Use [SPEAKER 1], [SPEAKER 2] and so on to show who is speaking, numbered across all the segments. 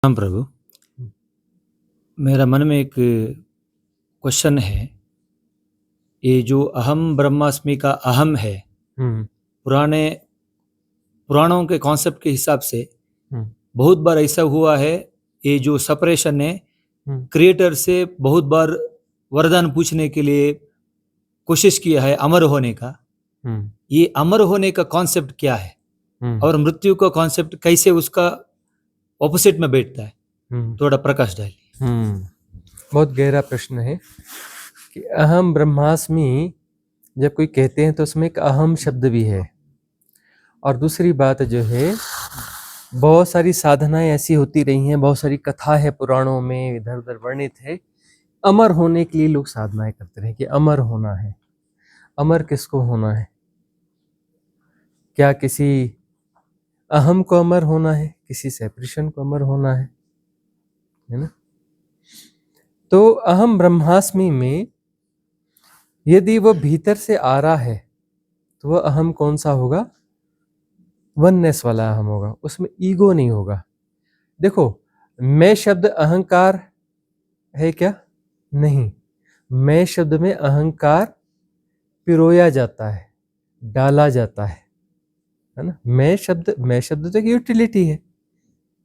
[SPEAKER 1] हाँ प्रभु, मेरा मन में एक क्वेश्चन है। ये जो अहम ब्रह्मास्मि का अहम है,
[SPEAKER 2] हम्म
[SPEAKER 1] पुराने पुराणों के कॉन्सेप्ट के हिसाब से
[SPEAKER 2] हम्म
[SPEAKER 1] बहुत बार ऐसा हुआ है। ये जो सेपरेशन ने
[SPEAKER 2] हम्म
[SPEAKER 1] क्रिएटर से बहुत बार वरदान पूछने के लिए कोशिश किया है अमर होने का।
[SPEAKER 2] हम्म
[SPEAKER 1] ये अमर होने का कॉन्सेप्ट क्या है
[SPEAKER 2] हम्म
[SPEAKER 1] और मृत्यु का कॉन्सेप्ट कैसे उसका ऑपोजिट में बैठता है?
[SPEAKER 2] हम्म
[SPEAKER 1] थोड़ा प्रकाश डालिए।
[SPEAKER 2] हम्म बहुत गहरा प्रश्न है कि अहम ब्रह्मास्मि जब कोई कहते हैं तो उसमें एक अहम शब्द भी है। और दूसरी बात जो है, बहुत सारी साधनाएं ऐसी होती रही हैं, बहुत सारी कथा है पुराणों में, इधर उधर वर्णित है। अमर होने के लिए लोग साधनाएं करते रहे कि अमर होना है। अमर किसको होना है? क्या किसी अहम को अमर होना है? किसी सेपरेशन को अमर होना है ना? तो अहम ब्रह्मास्मि में यदि वह भीतर से आ रहा है तो वह अहम कौन सा होगा? वननेस वाला अहम होगा, उसमें ईगो नहीं होगा। देखो, मैं शब्द अहंकार है क्या? नहीं। मैं शब्द में अहंकार पिरोया जाता है, डाला जाता है ना? मैं शब्द तो एक यूटिलिटी है।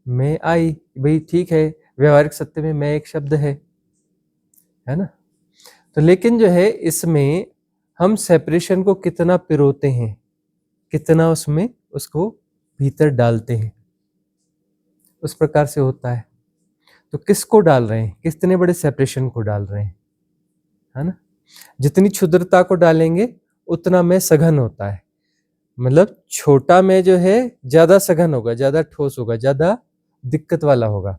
[SPEAKER 2] मैं आई, भाई ठीक है, व्यवहारिक सत्य में मैं एक शब्द है ना? तो लेकिन जो है इसमें हम सेपरेशन को कितना पिरोते हैं, कितना उसमें उसको भीतर डालते हैं, उस प्रकार से होता है। तो किसको डाल रहे हैं? कितने बड़े सेपरेशन को डाल रहे हैं, है ना? जितनी क्षुद्रता को डालेंगे उतना में सघन होता है। मतलब छोटा में जो है ज्यादा सघन होगा, ज्यादा ठोस होगा, ज्यादा दिक्कत वाला होगा।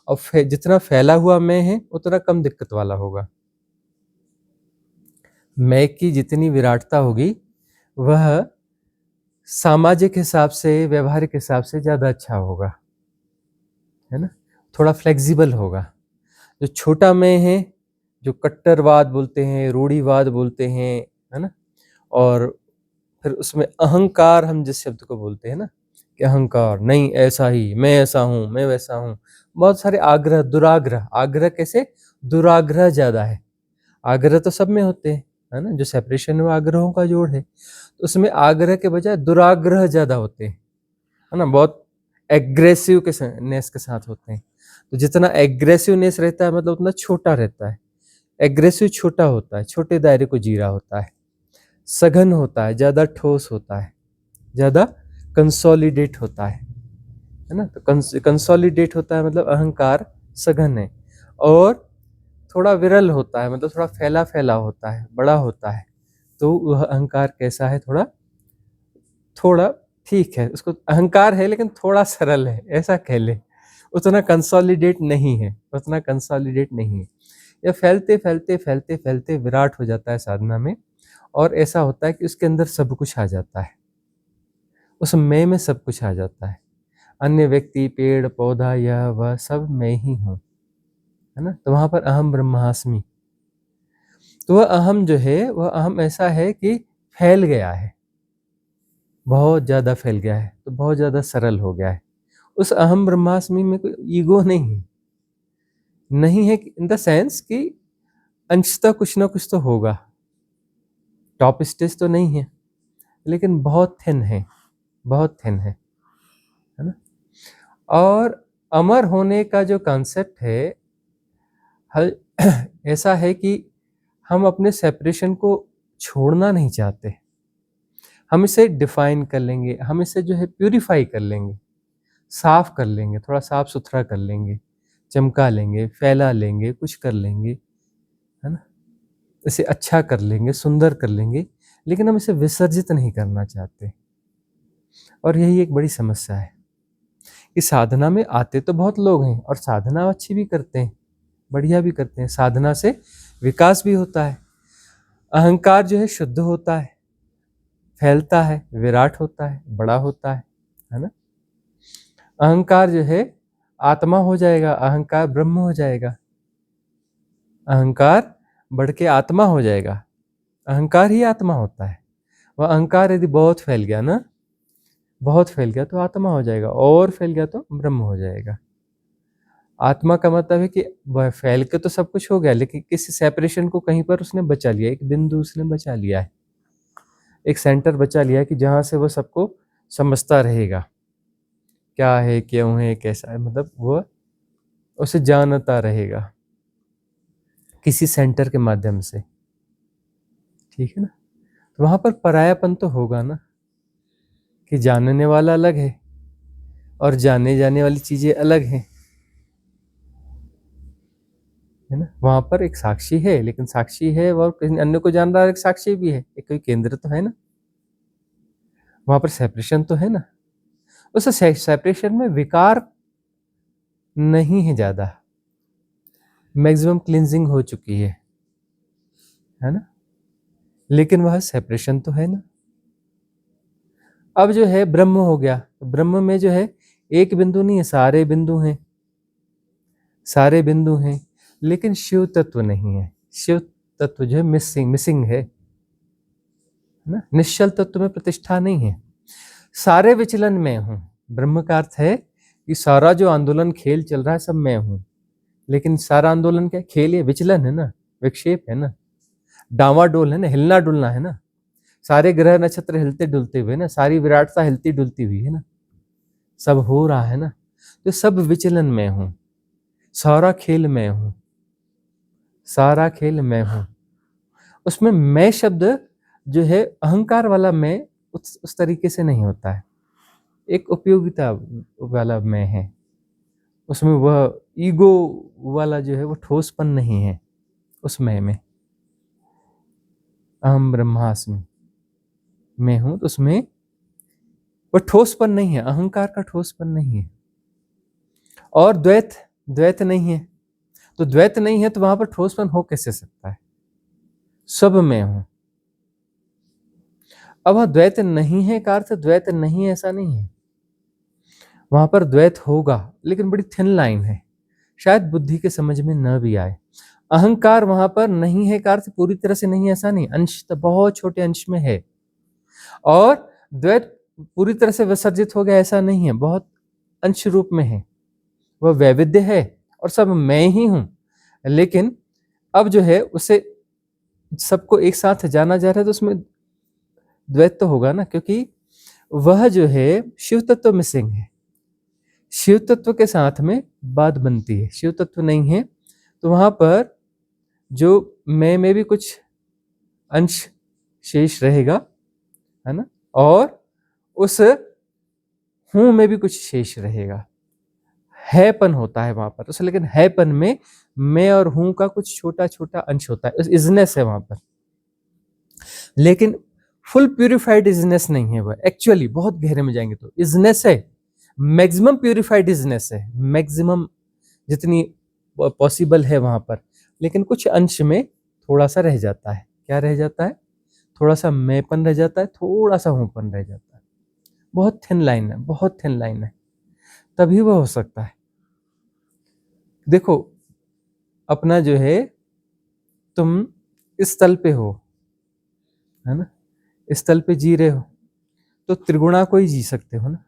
[SPEAKER 2] और जितना फैला हुआ मैं है उतना कम दिक्कत वाला होगा। मैं की जितनी विराटता होगी वह सामाजिक हिसाब से, व्यवहारिक हिसाब से ज्यादा अच्छा होगा, है ना? थोड़ा फ्लेक्सिबल होगा। जो छोटा मैं है, जो कट्टरवाद बोलते हैं, रूढ़िवाद बोलते हैं, है ना? और फिर उसमें अहंकार, हम जिस शब्द को बोलते हैं ना कि अहंकार नहीं, ऐसा ही मैं, ऐसा हूं, मैं वैसा हूं। बहुत सारे आग्रह, दुराग्रह। आग्रह कैसे? दुराग्रह ज्यादा है। आग्रह तो सब में होते हैं, है ना? जो सेपरेशन है वो आग्रहों का जोड़ है। तो उसमें आग्रह के बजाय दुराग्रह ज्यादा होते हैं, है ना? बहुत एग्रेसिव नेस के साथ होते हैं। तो जितना एग्रेसिवनेस रहता है मतलब उतना छोटा रहता है। एग्रेसिव छोटा होता है, छोटे दायरे को जी रहा होता है। सघन होता है, ज्यादा ठोस होता है, ज्यादा कंसोलिडेट होता है ना? तो कंसोलिडेट होता है मतलब अहंकार सघन है। और थोड़ा विरल होता है मतलब थोड़ा फैला फैला होता है, बड़ा होता है। तो वह अहंकार कैसा है? थोड़ा थोड़ा ठीक है, उसको अहंकार है लेकिन थोड़ा सरल है, ऐसा कह ले। उतना कंसोलिडेट नहीं है, उतना कंसोलिडेट नहीं है। यह फैलते फैलते फैलते फैलते विराट हो जाता है साधना में। और ऐसा होता है कि उसके अंदर सब कुछ आ जाता है, उस मैं में सब कुछ आ जाता है। अन्य व्यक्ति, पेड़ पौधा, यह वह सब मैं ही हूँ, है ना? तो वहां पर अहम ब्रह्मास्मि। तो वह अहम जो है, वह अहम ऐसा है कि फैल गया है, बहुत ज्यादा फैल गया है, तो बहुत ज्यादा सरल हो गया है। उस अहम ब्रह्मास्मि में कोई ईगो नहीं है इन द सेंस कि अंशतः कुछ ना कुछ तो होगा। टॉप स्टेज तो नहीं है लेकिन बहुत थिन है, बहुत थिन है ना? और अमर होने का जो कॉन्सेप्ट है ऐसा है कि हम अपने सेपरेशन को छोड़ना नहीं चाहते। हम इसे डिफाइन कर लेंगे, हम इसे जो है प्यूरिफाई कर लेंगे, साफ कर लेंगे, थोड़ा साफ सुथरा कर लेंगे, चमका लेंगे, फैला लेंगे, कुछ कर लेंगे, है ना? इसे अच्छा कर लेंगे, सुंदर कर लेंगे, लेकिन हम इसे विसर्जित नहीं करना चाहते। और यही एक बड़ी समस्या है कि साधना में आते तो बहुत लोग हैं और साधना अच्छी भी करते हैं, बढ़िया भी करते हैं। साधना से विकास भी होता है, अहंकार जो है शुद्ध होता है, फैलता है, विराट होता है, बड़ा होता है ना? अहंकार जो है आत्मा हो जाएगा, अहंकार ब्रह्म हो जाएगा, अहंकार बढ़ के आत्मा हो जाएगा। अहंकार ही आत्मा होता है। वह अहंकार यदि बहुत फैल गया ना, बहुत फैल गया तो आत्मा हो जाएगा, और फैल गया तो ब्रह्म हो जाएगा। आत्मा का मतलब है कि वह फैल के तो सब कुछ हो गया, लेकिन किसी सेपरेशन को कहीं पर उसने बचा लिया, एक बिंदु उसने बचा लिया है, एक सेंटर बचा लिया है कि जहाँ से वो सबको समझता रहेगा, क्या है, क्यों है, कैसा है, मतलब वो उसे जानता रहेगा किसी सेंटर के माध्यम से, ठीक है ना। तो वहाँ पर परायापन तो होगा ना, कि जानने वाला अलग है और जाने जाने वाली चीजें अलग हैं, है ना। वहां पर एक साक्षी है, लेकिन साक्षी है और किसी अन्य को जान रहा है, एक साक्षी भी है, एक कोई केंद्र तो है ना, वहां पर सेपरेशन तो है ना। उस सेपरेशन में विकार नहीं है ज्यादा, मैक्सिमम क्लिनजिंग हो चुकी है ना, लेकिन वह सेपरेशन तो है ना। अब जो है ब्रह्म हो गया, तो ब्रह्म में जो है एक बिंदु नहीं है, सारे बिंदु हैं, सारे बिंदु हैं, लेकिन शिव तत्व नहीं है। शिव तत्व जो है मिसिंग है ना। निश्चल तत्व में प्रतिष्ठा नहीं है, सारे विचलन में हूं। ब्रह्म का अर्थ है कि सारा जो आंदोलन खेल चल रहा है सब मैं हूं, लेकिन सारा आंदोलन क्या खेल है, विचलन है ना, विक्षेप है ना, डावाडोल है ना, हिलना डुलना है ना, सारे ग्रह नक्षत्र हिलते डुलते हुए ना, सारी विराटता हिलती डुलती हुई है ना, सब हो रहा है ना। तो सब विचलन में हूं, सारा खेल मैं हूं, सारा खेल मैं हूं। उसमें मैं शब्द जो है अहंकार वाला मैं उस तरीके से नहीं होता है, एक उपयोगिता वाला मैं है, उसमें वह ईगो वाला जो है वो ठोसपन नहीं है उस मैं अहम ब्रह्मास्मि मैं हूं, तो उसमें वो ठोसपन नहीं है, अहंकार का ठोसपन नहीं है। और द्वैत नहीं है, तो द्वैत नहीं है तो वहां पर ठोसपन हो कैसे सकता है, सब मैं हूं। अब वह द्वैत नहीं है का अर्थ द्वैत नहीं है ऐसा नहीं है, वहां पर द्वैत होगा, लेकिन बड़ी थिन लाइन है, शायद बुद्धि के समझ में न भी आए। अहंकार वहां पर नहीं है का अर्थ पूरी तरह से नहीं ऐसा नहीं, अंश बहुत छोटे अंश में है। और द्वैत पूरी तरह से विसर्जित हो गया ऐसा नहीं है, बहुत अंश रूप में है, वह वैविध्य है और सब मैं ही हूं। लेकिन अब जो है उसे सबको एक साथ जाना जा रहा है, तो उसमें द्वैत तो होगा ना, क्योंकि वह जो है शिव तत्व मिसिंग है, शिव तत्व के साथ में बात बनती है, शिव तत्व नहीं है तो वहां पर जो मैं में भी कुछ अंश शेष रहेगा, है ना, और उस हूं में भी कुछ शेष रहेगा, हैपन होता है वहां पर उस, लेकिन हैपन में मैं और हूं का कुछ छोटा छोटा अंश होता है, इजनेस है वहां पर, लेकिन फुल प्यूरिफाइड इजनेस नहीं है वह, एक्चुअली बहुत गहरे में जाएंगे तो इजनेस है, मैक्सिमम प्यूरिफाइड इजनेस है, मैक्सिमम जितनी पॉसिबल है वहां पर, लेकिन कुछ अंश में थोड़ा सा रह जाता है, क्या रह जाता है, थोड़ा सा मैंपन रह जाता है, थोड़ा सा हूंपन रह जाता है, बहुत थिन लाइन है, बहुत थिन लाइन है, तभी वह हो सकता है। देखो अपना जो है तुम इस तल पे हो, है ना, इस तल पे जी रहे हो, तो त्रिगुणा को ही जी सकते हो ना।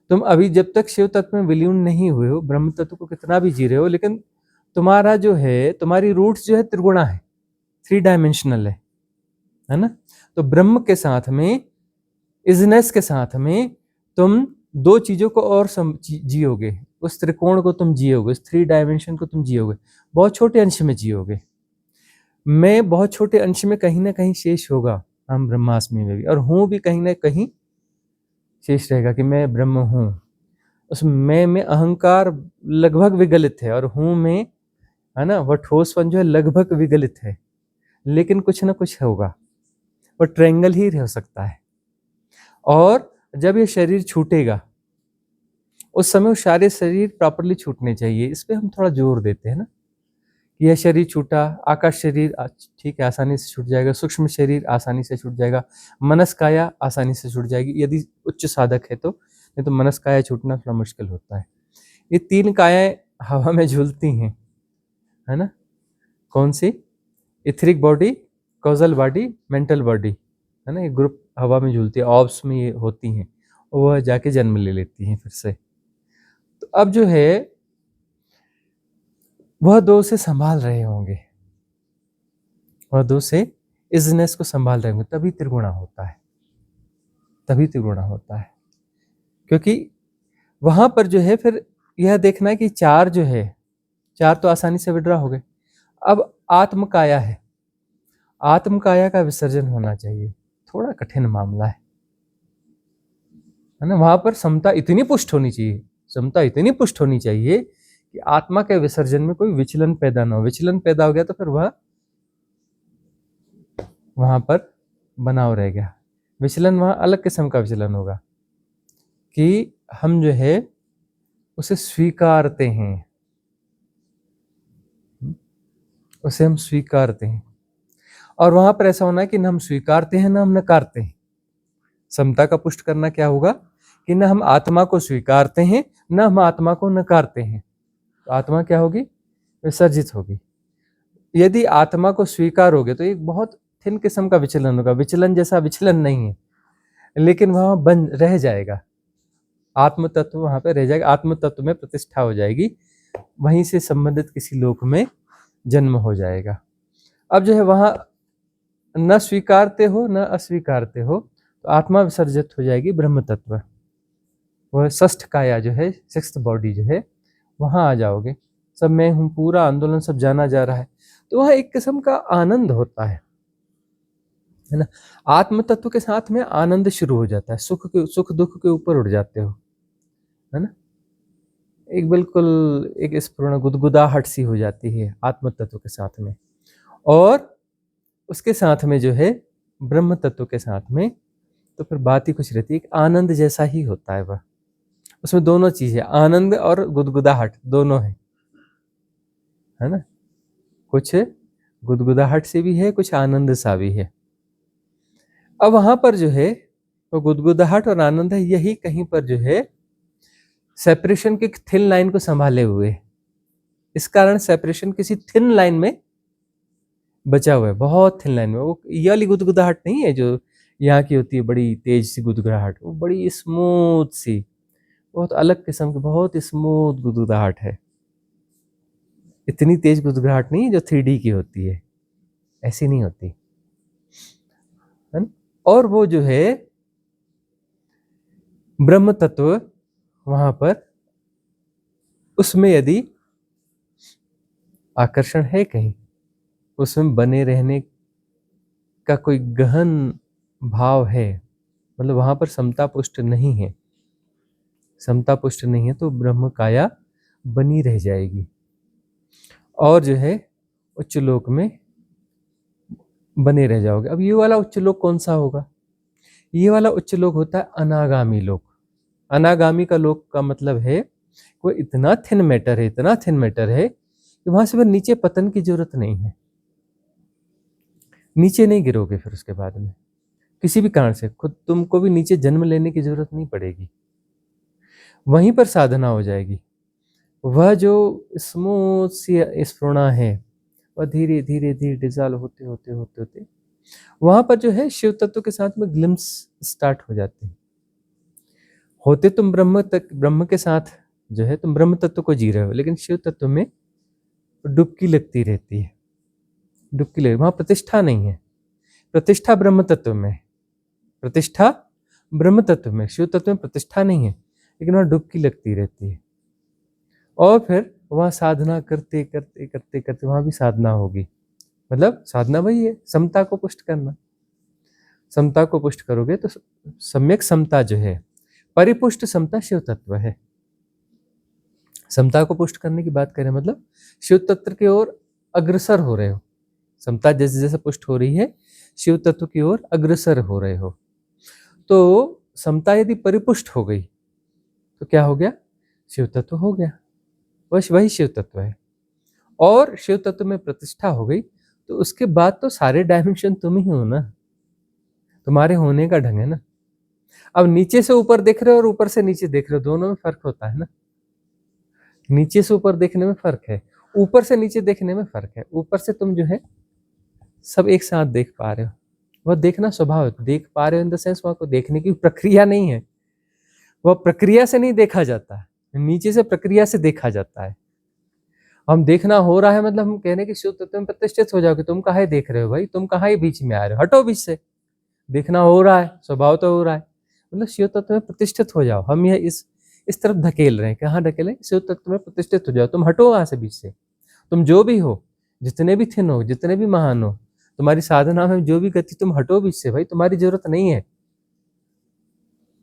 [SPEAKER 2] तुम अभी जब तक शिव तत्व में विलीन नहीं हुए हो, ब्रह्म तत्व को कितना भी जी रहे हो, लेकिन तुम्हारा जो है, तुम्हारी रूट्स जो है त्रिगुणा है, 3 डायमेंशनल है ना। तो ब्रह्म के साथ में, इजनेस के साथ में तुम दो चीजों को और जियोगे, उस त्रिकोण को तुम जियोगे, उस 3 डायमेंशन को तुम जियोगे, बहुत छोटे अंश में जियोगे, मैं बहुत छोटे अंश में कहीं ना कहीं शेष होगा, हम ब्रह्मास्मि में भी, और हूं भी कहीं ना कहीं शेष रहेगा कि मैं ब्रह्म हूं। उस मैं में अहंकार लगभग विगलित है, और हूं में, है ना, वह ठोसपन जो है लगभग विगलित है, लेकिन कुछ ना कुछ होगा, वह ट्रायंगल ही हो सकता है। और जब ये शरीर छूटेगा उस समय वो सारे शरीर प्रॉपरली छूटने चाहिए, इस पे हम थोड़ा जोर देते हैं ना, यह शरीर छूटा, आकाश शरीर ठीक है आसानी से छूट जाएगा, सूक्ष्म शरीर आसानी से छूट जाएगा, मनस्काया आसानी से छूट जाएगी यदि उच्च साधक है तो, नहीं तो मनस्काया छूटना थोड़ा मुश्किल होता है। ये 3 कायाएं हवा में झूलती हैं, है ना, कौन सी, etheric body, causal body, mental body, है ना, ये ग्रुप हवा में झूलती है, ऑब्स में ये होती हैं, और वह जाके जन्म ले लेती हैं फिर से। तो अब जो है वह दो उसे संभाल रहे होंगे, वह दो से इजनेस को संभाल रहे होंगे, तभी त्रिगुणा होता है, तभी त्रिगुणा होता है। क्योंकि वहां पर जो है फिर यह देखना है कि चार जो है, चार तो आसानी से विड्रॉ हो गए। अब आत्मकाया है, आत्मकाया का विसर्जन होना चाहिए, थोड़ा कठिन मामला है ना। वहां पर समता इतनी पुष्ट होनी चाहिए, समता इतनी पुष्ट होनी चाहिए कि आत्मा के विसर्जन में कोई विचलन पैदा ना हो। विचलन पैदा हो गया तो फिर वह वहां पर बनाव रह गया। विचलन वहां अलग किस्म का विचलन होगा कि हम जो है उसे स्वीकारते हैं, उसे हम स्वीकारते हैं, और वहां पर ऐसा होना है कि न हम स्वीकारते हैं न हम नकारते हैं। समता का पुष्ट करना क्या होगा कि न हम आत्मा को स्वीकारते हैं न हम आत्मा को नकारते हैं, तो आत्मा क्या होगी, विसर्जित होगी। यदि आत्मा को स्वीकारोगे तो एक बहुत थिन किस्म का विचलन होगा, विचलन जैसा विचलन नहीं है, लेकिन वहां बन रह जाएगा, आत्म तत्व वहां पे रह जाएगा, आत्म तत्व में प्रतिष्ठा हो जाएगी, वहीं से संबंधित किसी लोक में जन्म हो जाएगा। अब जो है वहां न स्वीकारते हो न अस्वीकारते हो, तो आत्मा विसर्जित हो जाएगी, ब्रह्म तत्व, वह षष्ठ काया जो है, सिक्स्थ बॉडी जो है, वहां आ जाओगे। सब मैं हूं, पूरा आंदोलन सब जाना जा रहा है, तो वह एक किस्म का आनंद होता है ना। आत्म तत्व के साथ में आनंद शुरू हो जाता है, सुख दुख के ऊपर उड़ जाते हो, है ना। एक बिल्कुल एक स्फुरण गुदगुदाहट सी हो जाती है आत्म तत्व के साथ में, और उसके साथ में जो है ब्रह्म तत्व के साथ में तो फिर बात ही कुछ रहती है, एक आनंद जैसा ही होता है वह। उसमें दोनों चीजें, आनंद और गुदगुदाहट दोनों है ना। कुछ गुदगुदाहट से भी है, कुछ आनंद सा भी है। अब वहां पर जो है वो गुदगुदाहट और आनंद है, यही कहीं पर जो है सेपरेशन की थिन लाइन को संभाले हुए, इस कारण सेपरेशन किसी थिन लाइन में बचा हुआ है, बहुत थिन लाइन में। वो ये वाली गुदगुदाहट नहीं है जो यहाँ की होती है, बड़ी तेज सी गुदगुदाहट, वो बड़ी स्मूथ सी, बहुत अलग किस्म की, बहुत स्मूथ गुदगुदाहट है। इतनी तेज गुदगुदाहट नहीं है जो 3D की होती है, ऐसी नहीं होती है ना। और वो जो है ब्रह्म तत्व वहां पर, उसमें यदि आकर्षण है कहीं, उसमें बने रहने का कोई गहन भाव है, मतलब वहां पर समता पुष्ट नहीं है, समता पुष्ट नहीं है, तो ब्रह्म काया बनी रह जाएगी, और जो है उच्च लोक में बने रह जाओगे। अब ये वाला उच्च लोक कौन सा होगा, ये वाला उच्च लोक होता है अनागामी लोक। अनागामी का लोक का मतलब है वो इतना थिन मैटर है, इतना थिन मैटर है कि वहां से फिर नीचे पतन की जरूरत नहीं है, नीचे नहीं गिरोगे फिर उसके बाद में किसी भी कारण से, खुद तुमको भी नीचे जन्म लेने की जरूरत नहीं पड़ेगी, वहीं पर साधना हो जाएगी। वह जो स्मूथ सी स्फुरणा है वह धीरे धीरे धीरे डिजॉल्व होते होते होते होते वहां पर जो है शिव तत्व के साथ में ग्लिम्स स्टार्ट हो जाते हैं। होते तुम ब्रह्म के साथ जो है तुम ब्रह्म तत्व को जी रहे हो, लेकिन शिव तत्व में डुबकी लगती रहती है, डुबकी लग, वहां प्रतिष्ठा नहीं है, प्रतिष्ठा ब्रह्म तत्व में, प्रतिष्ठा ब्रह्म तत्व में, शिव तत्व में प्रतिष्ठा नहीं है, लेकिन वहां डुबकी लगती रहती है। और फिर वहां साधना करते करते करते करते वहां भी साधना होगी, मतलब साधना वही है, समता को पुष्ट करना। समता को पुष्ट करोगे तो सम्यक समता जो है, परिपुष्ट समता शिव तत्व है। समता को पुष्ट करने की बात करें मतलब शिव तत्व की ओर अग्रसर हो रहे हो, समता जैसे जैसे पुष्ट हो रही है शिव तत्व की ओर अग्रसर हो रहे हो। तो समता यदि परिपुष्ट हो गई तो क्या हो गया, शिव तत्व हो गया, बस वही शिव तत्व है। और शिव तत्व में प्रतिष्ठा हो गई तो उसके बाद तो सारे डायमेंशन तुम ही हो ना, तुम्हारे होने का ढंग है ना। अब नीचे से ऊपर देख रहे हो और ऊपर से नीचे देख रहे हो, दोनों में फर्क होता है ना। नीचे से ऊपर देखने में फर्क है, ऊपर से नीचे देखने में फर्क है। ऊपर से तुम जो है सब एक साथ देख पा रहे हो, वह देखना स्वभाव है, देख पा रहे हो इन द सेंस वहां को देखने की प्रक्रिया नहीं है, वह प्रक्रिया से नहीं देखा जाता है, नीचे से प्रक्रिया से देखा जाता है। हम देखना हो रहा है मतलब हम कहने की शुद्ध तत्व में प्रतिष्ठित हो जाओगे। तुम काहे देख रहे हो भाई, तुम कहाँ ही बीच में आ रहे हो, हटो बीच से। देखना हो रहा है, स्वभाव तो हो रहा है, मतलब शिव तत्व में प्रतिष्ठित हो जाओ। हम यह इस तरफ धकेल रहे हैं, कहाँ धकेले, शिव तत्व में प्रतिष्ठित हो जाओ। तुम हटो वहां से बीच से। तुम जो भी हो, जितने भी थिन हो, जितने भी महान हो, तुम्हारी साधना में जो भी गति, तुम हटो बीच से भाई, तुम्हारी जरूरत नहीं है।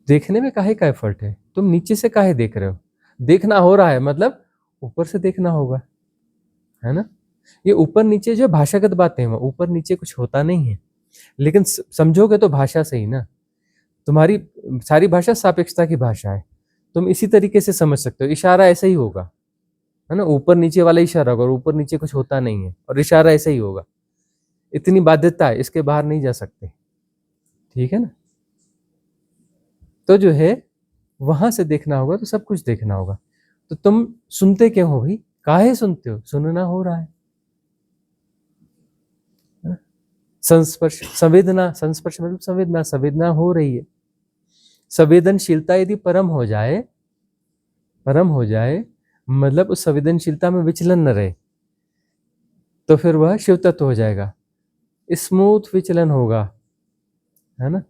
[SPEAKER 2] देखने में काहे का एफर्ट है, तुम नीचे से काहे देख रहे हो। देखना हो रहा है मतलब ऊपर से देखना होगा, है ना। ये ऊपर नीचे जो भाषागत बातें हैं, ऊपर नीचे कुछ होता नहीं है, लेकिन समझोगे तो भाषा से ही ना। तुम्हारी सारी भाषा सापेक्षता की भाषा है, तुम इसी तरीके से समझ सकते हो। इशारा ऐसे ही होगा, है ना, ऊपर नीचे वाला इशारा होगा, और ऊपर नीचे कुछ होता नहीं है, और इशारा ऐसे ही होगा। इतनी बाध्यता है, इसके बाहर नहीं जा सकते, ठीक है ना। तो जो है वहां से देखना होगा, तो सब कुछ देखना होगा। तो तुम सुनते क्यों हो भाई, काहे सुनते हो, सुनना हो रहा है। संस्पर्श, संवेदना, संस्पर्श मतलब संवेदना, संवेदना हो रही है। संवेदनशीलता यदि परम हो जाए, परम हो जाए मतलब उस संवेदनशीलता में विचलन न रहे, तो फिर वह शिव तत्व हो जाएगा। स्मूथ विचलन होगा, है ना,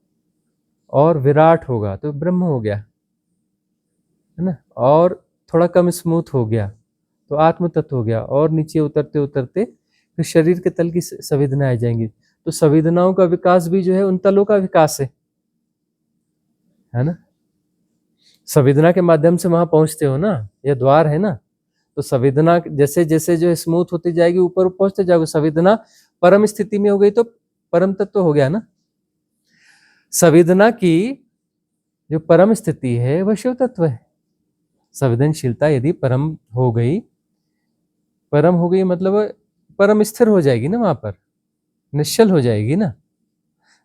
[SPEAKER 2] और विराट होगा तो ब्रह्म हो गया, है ना। और थोड़ा कम स्मूथ हो गया तो आत्म तत्व हो गया। और नीचे उतरते उतरते फिर शरीर के तल की संवेदनाएं आ जाएंगी। तो संवेदनाओं का विकास भी जो है उन तलों का विकास है ना। संवेदना के माध्यम से वहां पहुंचते हो ना, यह द्वार है ना। तो संवेदना जैसे जैसे जो है स्मूथ होती जाएगी, ऊपर पहुंचते जाओगे। संवेदना परम स्थिति में हो गई तो परम तत्व हो गया ना। संवेदना की जो परम स्थिति है वह शिव तत्व है। संवेदनशीलता यदि परम हो गई, परम हो गई मतलब परम स्थिर हो जाएगी ना, वहां पर निश्चल हो जाएगी ना।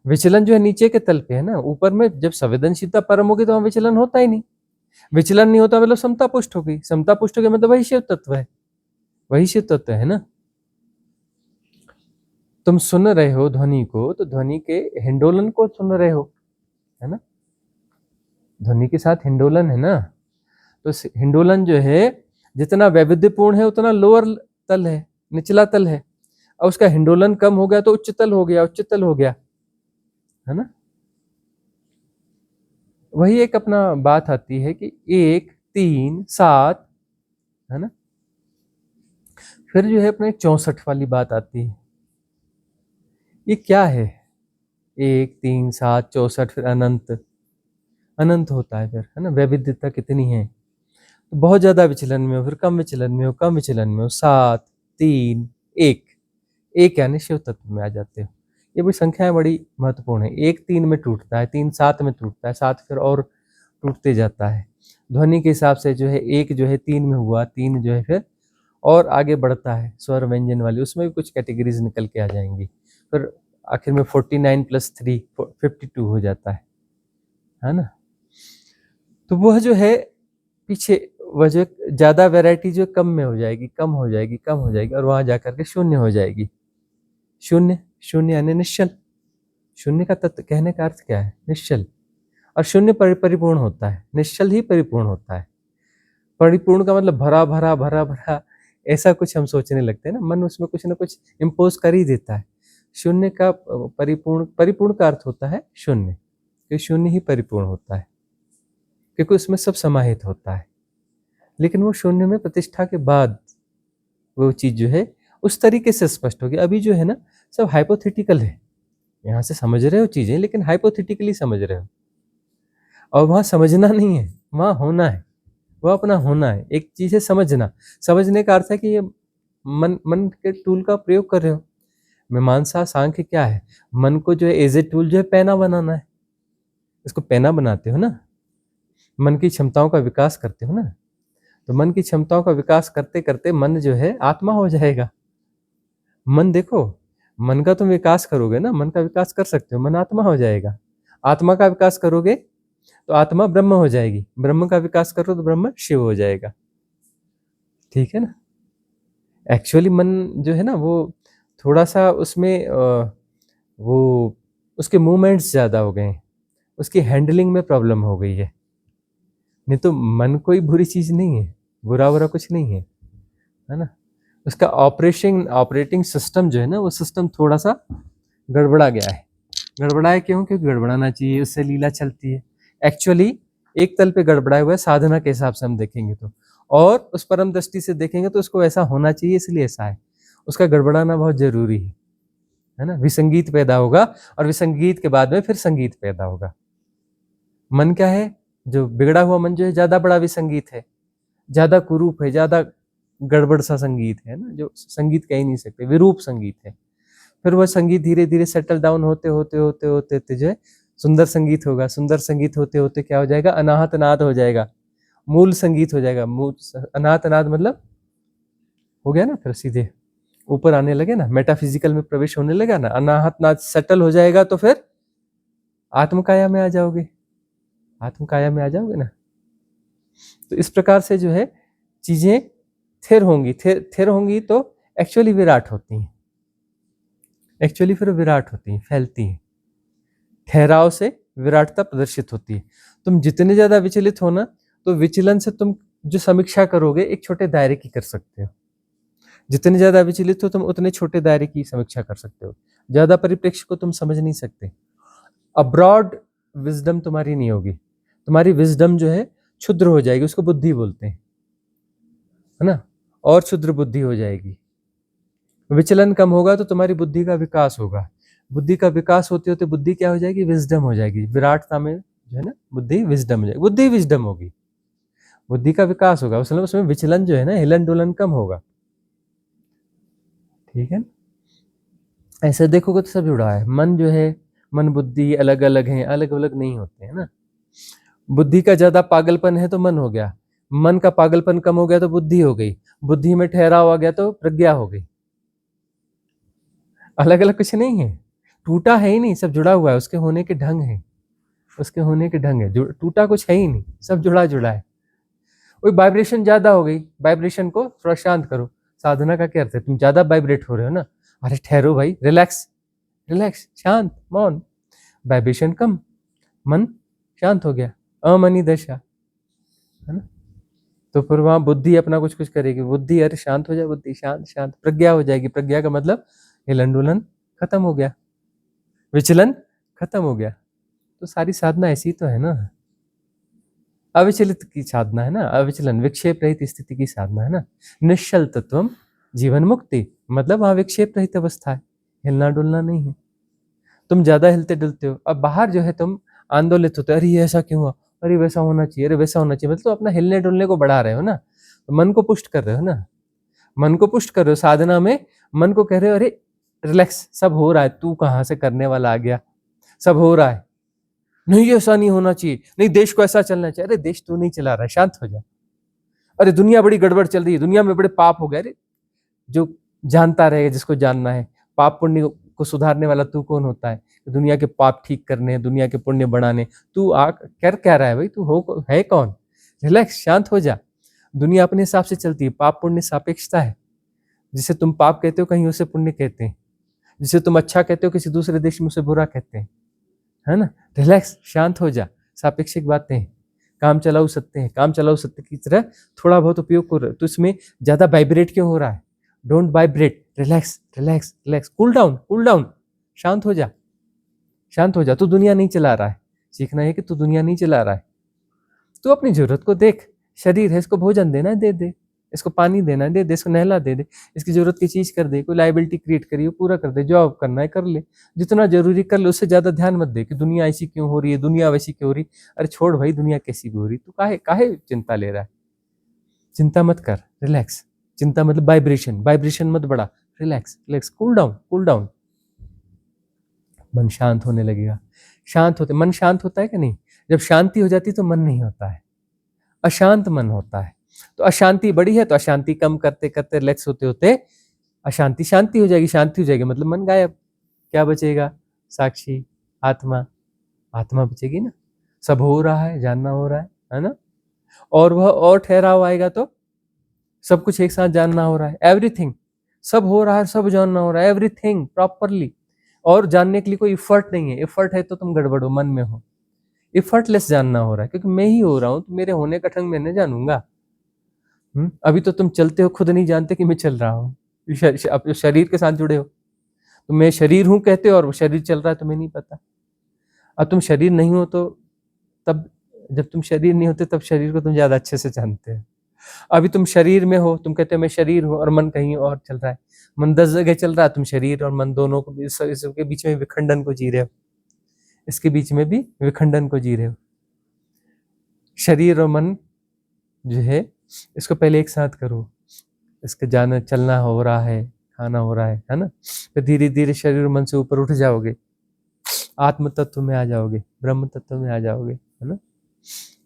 [SPEAKER 2] विचलन जो है नीचे के तल पे है ना, ऊपर में जब संवेदनशीलता परम होगी तो वहां विचलन होता ही नहीं। विचलन नहीं होता मतलब समता पुष्ट हो गई। समता पुष्ट हो गई मतलब वही शिव तत्व है, वही शिव तत्व है ना। तुम सुन रहे हो ध्वनि को, तो ध्वनि के हिंडोलन को सुन रहे हो, है ना। ध्वनि के साथ हिंडोलन है ना। तो हिंडोलन जो है जितना वैविध्यपूर्ण है उतना लोअर तल है, निचला तल है। और उसका हिंडोलन कम हो गया तो उच्च तल हो गया, उच्च तल हो गया, है ना। वही एक अपना बात आती है कि 1 3 7, है ना। फिर जो है अपने 64 वाली बात आती है। ये क्या है, 1 3 7 64, फिर अनंत, अनंत होता है फिर, है ना। वैविध्यता कितनी है, तो बहुत ज्यादा विचलन में हो, फिर कम विचलन में हो, कम विचलन में हो, 7 3 1, एक यानी शिव तत्व में आ जाते हो। ये भी संख्याएं बड़ी महत्वपूर्ण है। 1 3 में टूटता है, 3 7 में टूटता है, 7 फिर और टूटते जाता है। ध्वनि के हिसाब से जो है 1 जो है 3 में हुआ, 3 जो है फिर और आगे बढ़ता है स्वर व्यंजन वाली, उसमें भी कुछ कैटेगरीज निकल के आ जाएंगी। फिर आखिर में 49 + 3 52 हो जाता है ना। तो वह जो है पीछे वह जो ज्यादा वैरायटी जो कम में हो जाएगी, कम हो जाएगी, कम हो जाएगी, और वहां जाकर के शून्य हो जाएगी। शून्य, शून्य यानी निश्चल। शून्य का तत्व कहने का अर्थ क्या है, निश्चल। और शून्य परिपूर्ण होता है, निश्चल ही परिपूर्ण होता है। परिपूर्ण का मतलब भरा भरा भरा भरा, ऐसा कुछ हम सोचने लगते हैं ना, मन उसमें कुछ ना कुछ इम्पोज कर ही देता है। शून्य का परिपूर्ण, परिपूर्ण का अर्थ होता है शून्य, कि शून्य ही परिपूर्ण होता है, क्योंकि उसमें सब समाहित होता है। लेकिन वो शून्य में प्रतिष्ठा के बाद वो चीज जो है उस तरीके से स्पष्ट होगी। अभी जो है ना सब हाइपोथेटिकल है, यहाँ से समझ रहे हो चीजें लेकिन हाइपोथेटिकली समझ रहे हो, और वहां समझना नहीं है, वहां होना है। वह अपना होना है। एक चीज है समझना, समझने का अर्थ है कि ये मन के टूल का प्रयोग कर रहे हो। मीमांसा सांख्य क्या है, मन को जो है एज ए टूल जो है पैना बनाना है। इसको पैना बनाते हो ना, मन की क्षमताओं का विकास करते हो ना। तो मन की क्षमताओं का विकास करते करते मन जो है आत्मा हो जाएगा। मन देखो, मन का तुम विकास करोगे ना, मन का विकास कर सकते हो, मन आत्मा हो जाएगा। आत्मा का विकास करोगे तो आत्मा ब्रह्म हो जाएगी, ब्रह्म का विकास करो तो ब्रह्म शिव हो जाएगा, ठीक है ना। एक्चुअली मन जो है ना वो थोड़ा सा उसमें वो उसके मूवमेंट्स ज़्यादा हो गए हैं, उसकी हैंडलिंग में प्रॉब्लम हो गई है। नहीं तो मन कोई बुरी चीज़ नहीं है, बुरा बुरा कुछ नहीं है, है ना। उसका ऑपरेटिंग सिस्टम जो है ना, वो सिस्टम थोड़ा सा गड़बड़ा गया है। गड़बड़ाए क्यों? क्योंकि गड़बड़ाना चाहिए, उससे लीला चलती है। एक्चुअली एक तल पे गड़बड़ाया हुआ है साधना के हिसाब से हम देखेंगे तो, और उस परम दृष्टि से देखेंगे तो उसको ऐसा होना चाहिए, इसलिए ऐसा है। उसका गड़बड़ाना बहुत जरूरी है ना। विसंगीत पैदा होगा और विसंगीत के बाद में फिर संगीत पैदा होगा। मन क्या है? जो बिगड़ा हुआ मन जो है ज्यादा बड़ा विसंगीत है, ज्यादा कुरूप है, ज्यादा गड़बड़ सा संगीत है ना, जो संगीत कह ही नहीं सकते, विरूप संगीत है। फिर वह संगीत धीरे धीरे सेटल डाउन होते होते होते होते होते जो है सुंदर संगीत होगा। सुंदर संगीत होते होते क्या हो जाएगा? अनाहत नाद हो जाएगा, मूल संगीत हो जाएगा। अनाहत नाद मतलब हो गया ना, फिर सीधे ऊपर आने लगे ना, मेटाफिजिकल में प्रवेश होने लगा ना। अनाहत नाद सेटल हो जाएगा तो फिर आत्मकाया में आ जाओगे, आत्मकाया में आ जाओगे ना। तो इस प्रकार से जो है चीजें थिर होंगी, थिर होंगी तो एक्चुअली विराट होती हैं, एक्चुअली फिर विराट होती हैं, फैलती हैं। ठहराव से विराटता प्रदर्शित होती है। तुम जितने ज्यादा विचलित हो ना, तो विचलन से तुम जो समीक्षा करोगे एक छोटे दायरे की कर सकते हो। जितने ज्यादा विचलित हो तुम, उतने छोटे दायरे की समीक्षा कर सकते हो। ज्यादा परिप्रेक्ष्य को तुम समझ नहीं सकते। अब्रॉड विजडम तुम्हारी नहीं होगी। तुम्हारी विजडम जो है क्षुद्र हो जाएगी, उसको बुद्धि बोलते हैं, है ना, और क्षुद्र बुद्धि हो जाएगी। विचलन कम होगा तो तुम्हारी बुद्धि का विकास होगा। बुद्धि का विकास होते होते बुद्धि क्या हो जाएगी? विजडम हो जाएगी। विराटता में जो है ना, बुद्धि विजडम हो जाएगी, बुद्धि विजडम होगी, बुद्धि का विकास होगा। उसमें विचलन जो है ना, हिलन डुलन कम होगा। ठीक है, ऐसे देखोगे तो सब जुड़ा है। मन जो है, मन बुद्धि अलग अलग है, अलग अलग नहीं होते, है ना। बुद्धि का ज्यादा पागलपन है तो मन हो गया, मन का पागलपन कम हो गया तो बुद्धि हो गई, बुद्धि में ठहराव आ गया तो प्रज्ञा हो गई। अलग अलग कुछ नहीं है, टूटा है ही नहीं, सब जुड़ा हुआ है। उसके होने के ढंग है, उसके होने के ढंग है, टूटा कुछ है ही नहीं, सब जुड़ा जुड़ा है। वही वाइब्रेशन ज्यादा हो गई, वाइब्रेशन को थोड़ा शांत करो। साधना का क्या अर्थ है? तुम ज्यादा वाइब्रेट हो रहे हो ना, अरे ठहरो भाई, रिलैक्स, रिलैक्स, शांत, मौन। वाइब्रेशन कम, मन शांत हो गया, अमनी दशा, है ना। तो फिर वहां बुद्धि अपना कुछ कुछ करेगी। बुद्धि, अरे शांत हो जाए, बुद्धि शांत शांत, प्रज्ञा हो जाएगी। प्रज्ञा का मतलब हिलन डुलन खत्म हो गया, विचलन खत्म हो गया। तो सारी साधना ऐसी तो है ना, अविचलित की साधना है ना, अविचलन विक्षेप रहित स्थिति की साधना है ना। निश्चल तत्वम जीवन मुक्ति, मतलब वहां विक्षेप रहित अवस्था है, हिलना डुलना नहीं है। तुम ज्यादा हिलते डुलते हो, अब बाहर जो है तुम आंदोलित होते हो, अरे ये ऐसा क्यों हुआ, अरे वैसा होना चाहिए, अरे वैसा होना चाहिए, मतलब तो अपना हिलने डुलने को बढ़ा रहे हो ना, तो मन को पुष्ट कर रहे हो ना, मन को पुष्ट कर रहे हो साधना में। मन को कह रहे हो, अरे रिलैक्स, सब हो रहा है, तू कहाँ से करने वाला आ गया, सब हो रहा है, नहीं ऐसा नहीं होना चाहिए, नहीं देश को ऐसा चलना चाहिए। अरे देश तू नहीं चला रहा है, शांत हो जा। अरे दुनिया बड़ी गड़बड़ चल रही है, दुनिया में बड़े पाप हो गए। अरे जो जानता रहेगा, जिसको जानना है, पाप पुण्य को सुधारने वाला तू कौन होता है? दुनिया के पाप ठीक करने, दुनिया के पुण्य बढ़ाने तू आ कर क्या रहा है भाई? तू हो है कौन? रिलैक्स, शांत हो जा। दुनिया अपने हिसाब से चलती है, पाप पुण्य सापेक्षता है। जिसे तुम पाप कहते हो कहीं उसे पुण्य कहते हैं, जिसे तुम अच्छा कहते हो किसी दूसरे देश में उसे बुरा कहते हैं, है ना। रिलैक्स, शांत हो जा। सापेक्षिक बातें हैं, काम चलाऊ सत्य है, काम चलाऊ सत्य की तरह थोड़ा बहुत उपयोग कर रहे हो तो इसमें ज्यादा वाइब्रेट क्यों हो रहा है? Don't vibrate, relax, relax, relax, cool down, cool down, शांत हो जा, शांत हो जा। तू दुनिया नहीं चला रहा है, सीखना है कि तू दुनिया नहीं चला रहा है। तू अपनी जरूरत को देख, शरीर है, इसको भोजन देना है दे दे, इसको पानी देना है दे दे, इसको नहला दे दे, इसकी जरूरत की चीज कर दे, कोई लाइबिलिटी क्रिएट करिए पूरा कर दे, जॉब करना है कर ले, जितना जरूरी कर ले, उससे ज्यादा ध्यान मत दे कि दुनिया ऐसी क्यों हो रही है, दुनिया वैसी क्यों हो रही। अरे छोड़ भाई, दुनिया कैसी भी हो रही, तू काहे काहे चिंता ले रहा है? चिंता मत कर, रिलैक्स। चिंता मतलब वाइब्रेशन, वाइब्रेशन मत बढ़ा, relax, relax, cool down, cool down. मन शांत होने लगेगा। शांत होते मन शांत होता है कि नहीं? जब शांति हो जाती तो मन नहीं होता है, अशांत मन होता है। तो अशांति बड़ी है तो अशांति कम करते करते रिलैक्स होते होते अशांति शांति हो जाएगी, शांति हो जाएगी मतलब मन गायब। क्या बचेगा? साक्षी, आत्मा, आत्मा बचेगी ना। सब हो रहा है, जानना हो रहा है ना। और वह और ठहराव आएगा तो सब कुछ एक साथ जानना हो रहा है, एवरीथिंग, सब हो रहा है, सब जानना हो रहा है, एवरीथिंग प्रॉपरली। और जानने के लिए कोई इफर्ट नहीं है, इफर्ट है तो तुम गड़बड़ हो, मन में हो। इफर्टलेस जानना हो रहा है क्योंकि मैं ही हो रहा हूं, तो मेरे होने का ढंग मैं नहीं जानूंगा। अभी तो तुम चलते हो, खुद नहीं जानते कि मैं चल रहा हूँ, अपने शरीर के साथ जुड़े हो, तो मैं शरीर हूँ कहते हो और वो शरीर चल रहा है तुम्हें नहीं पता। अब तुम शरीर नहीं हो तो तब, जब तुम शरीर नहीं होते तब शरीर को तुम ज्यादा अच्छे से जानते हो। अभी तुम शरीर में हो, तुम कहते हो मैं शरीर हूँ, और मन कहीं और चल रहा है, मन 10 जगह चल रहा है, तुम शरीर और मन दोनों को, इसके बीच में विखंडन को जी रहे हो, इसके बीच में भी विखंडन को जी रहे हो। शरीर और मन जो है इसको पहले एक साथ करो, इसके जाना चलना हो रहा है, खाना हो रहा है ना, फिर धीरे धीरे शरीर और मन से ऊपर उठ जाओगे, आत्म तत्व में आ जाओगे, ब्रह्म तत्व में आ जाओगे, है ना।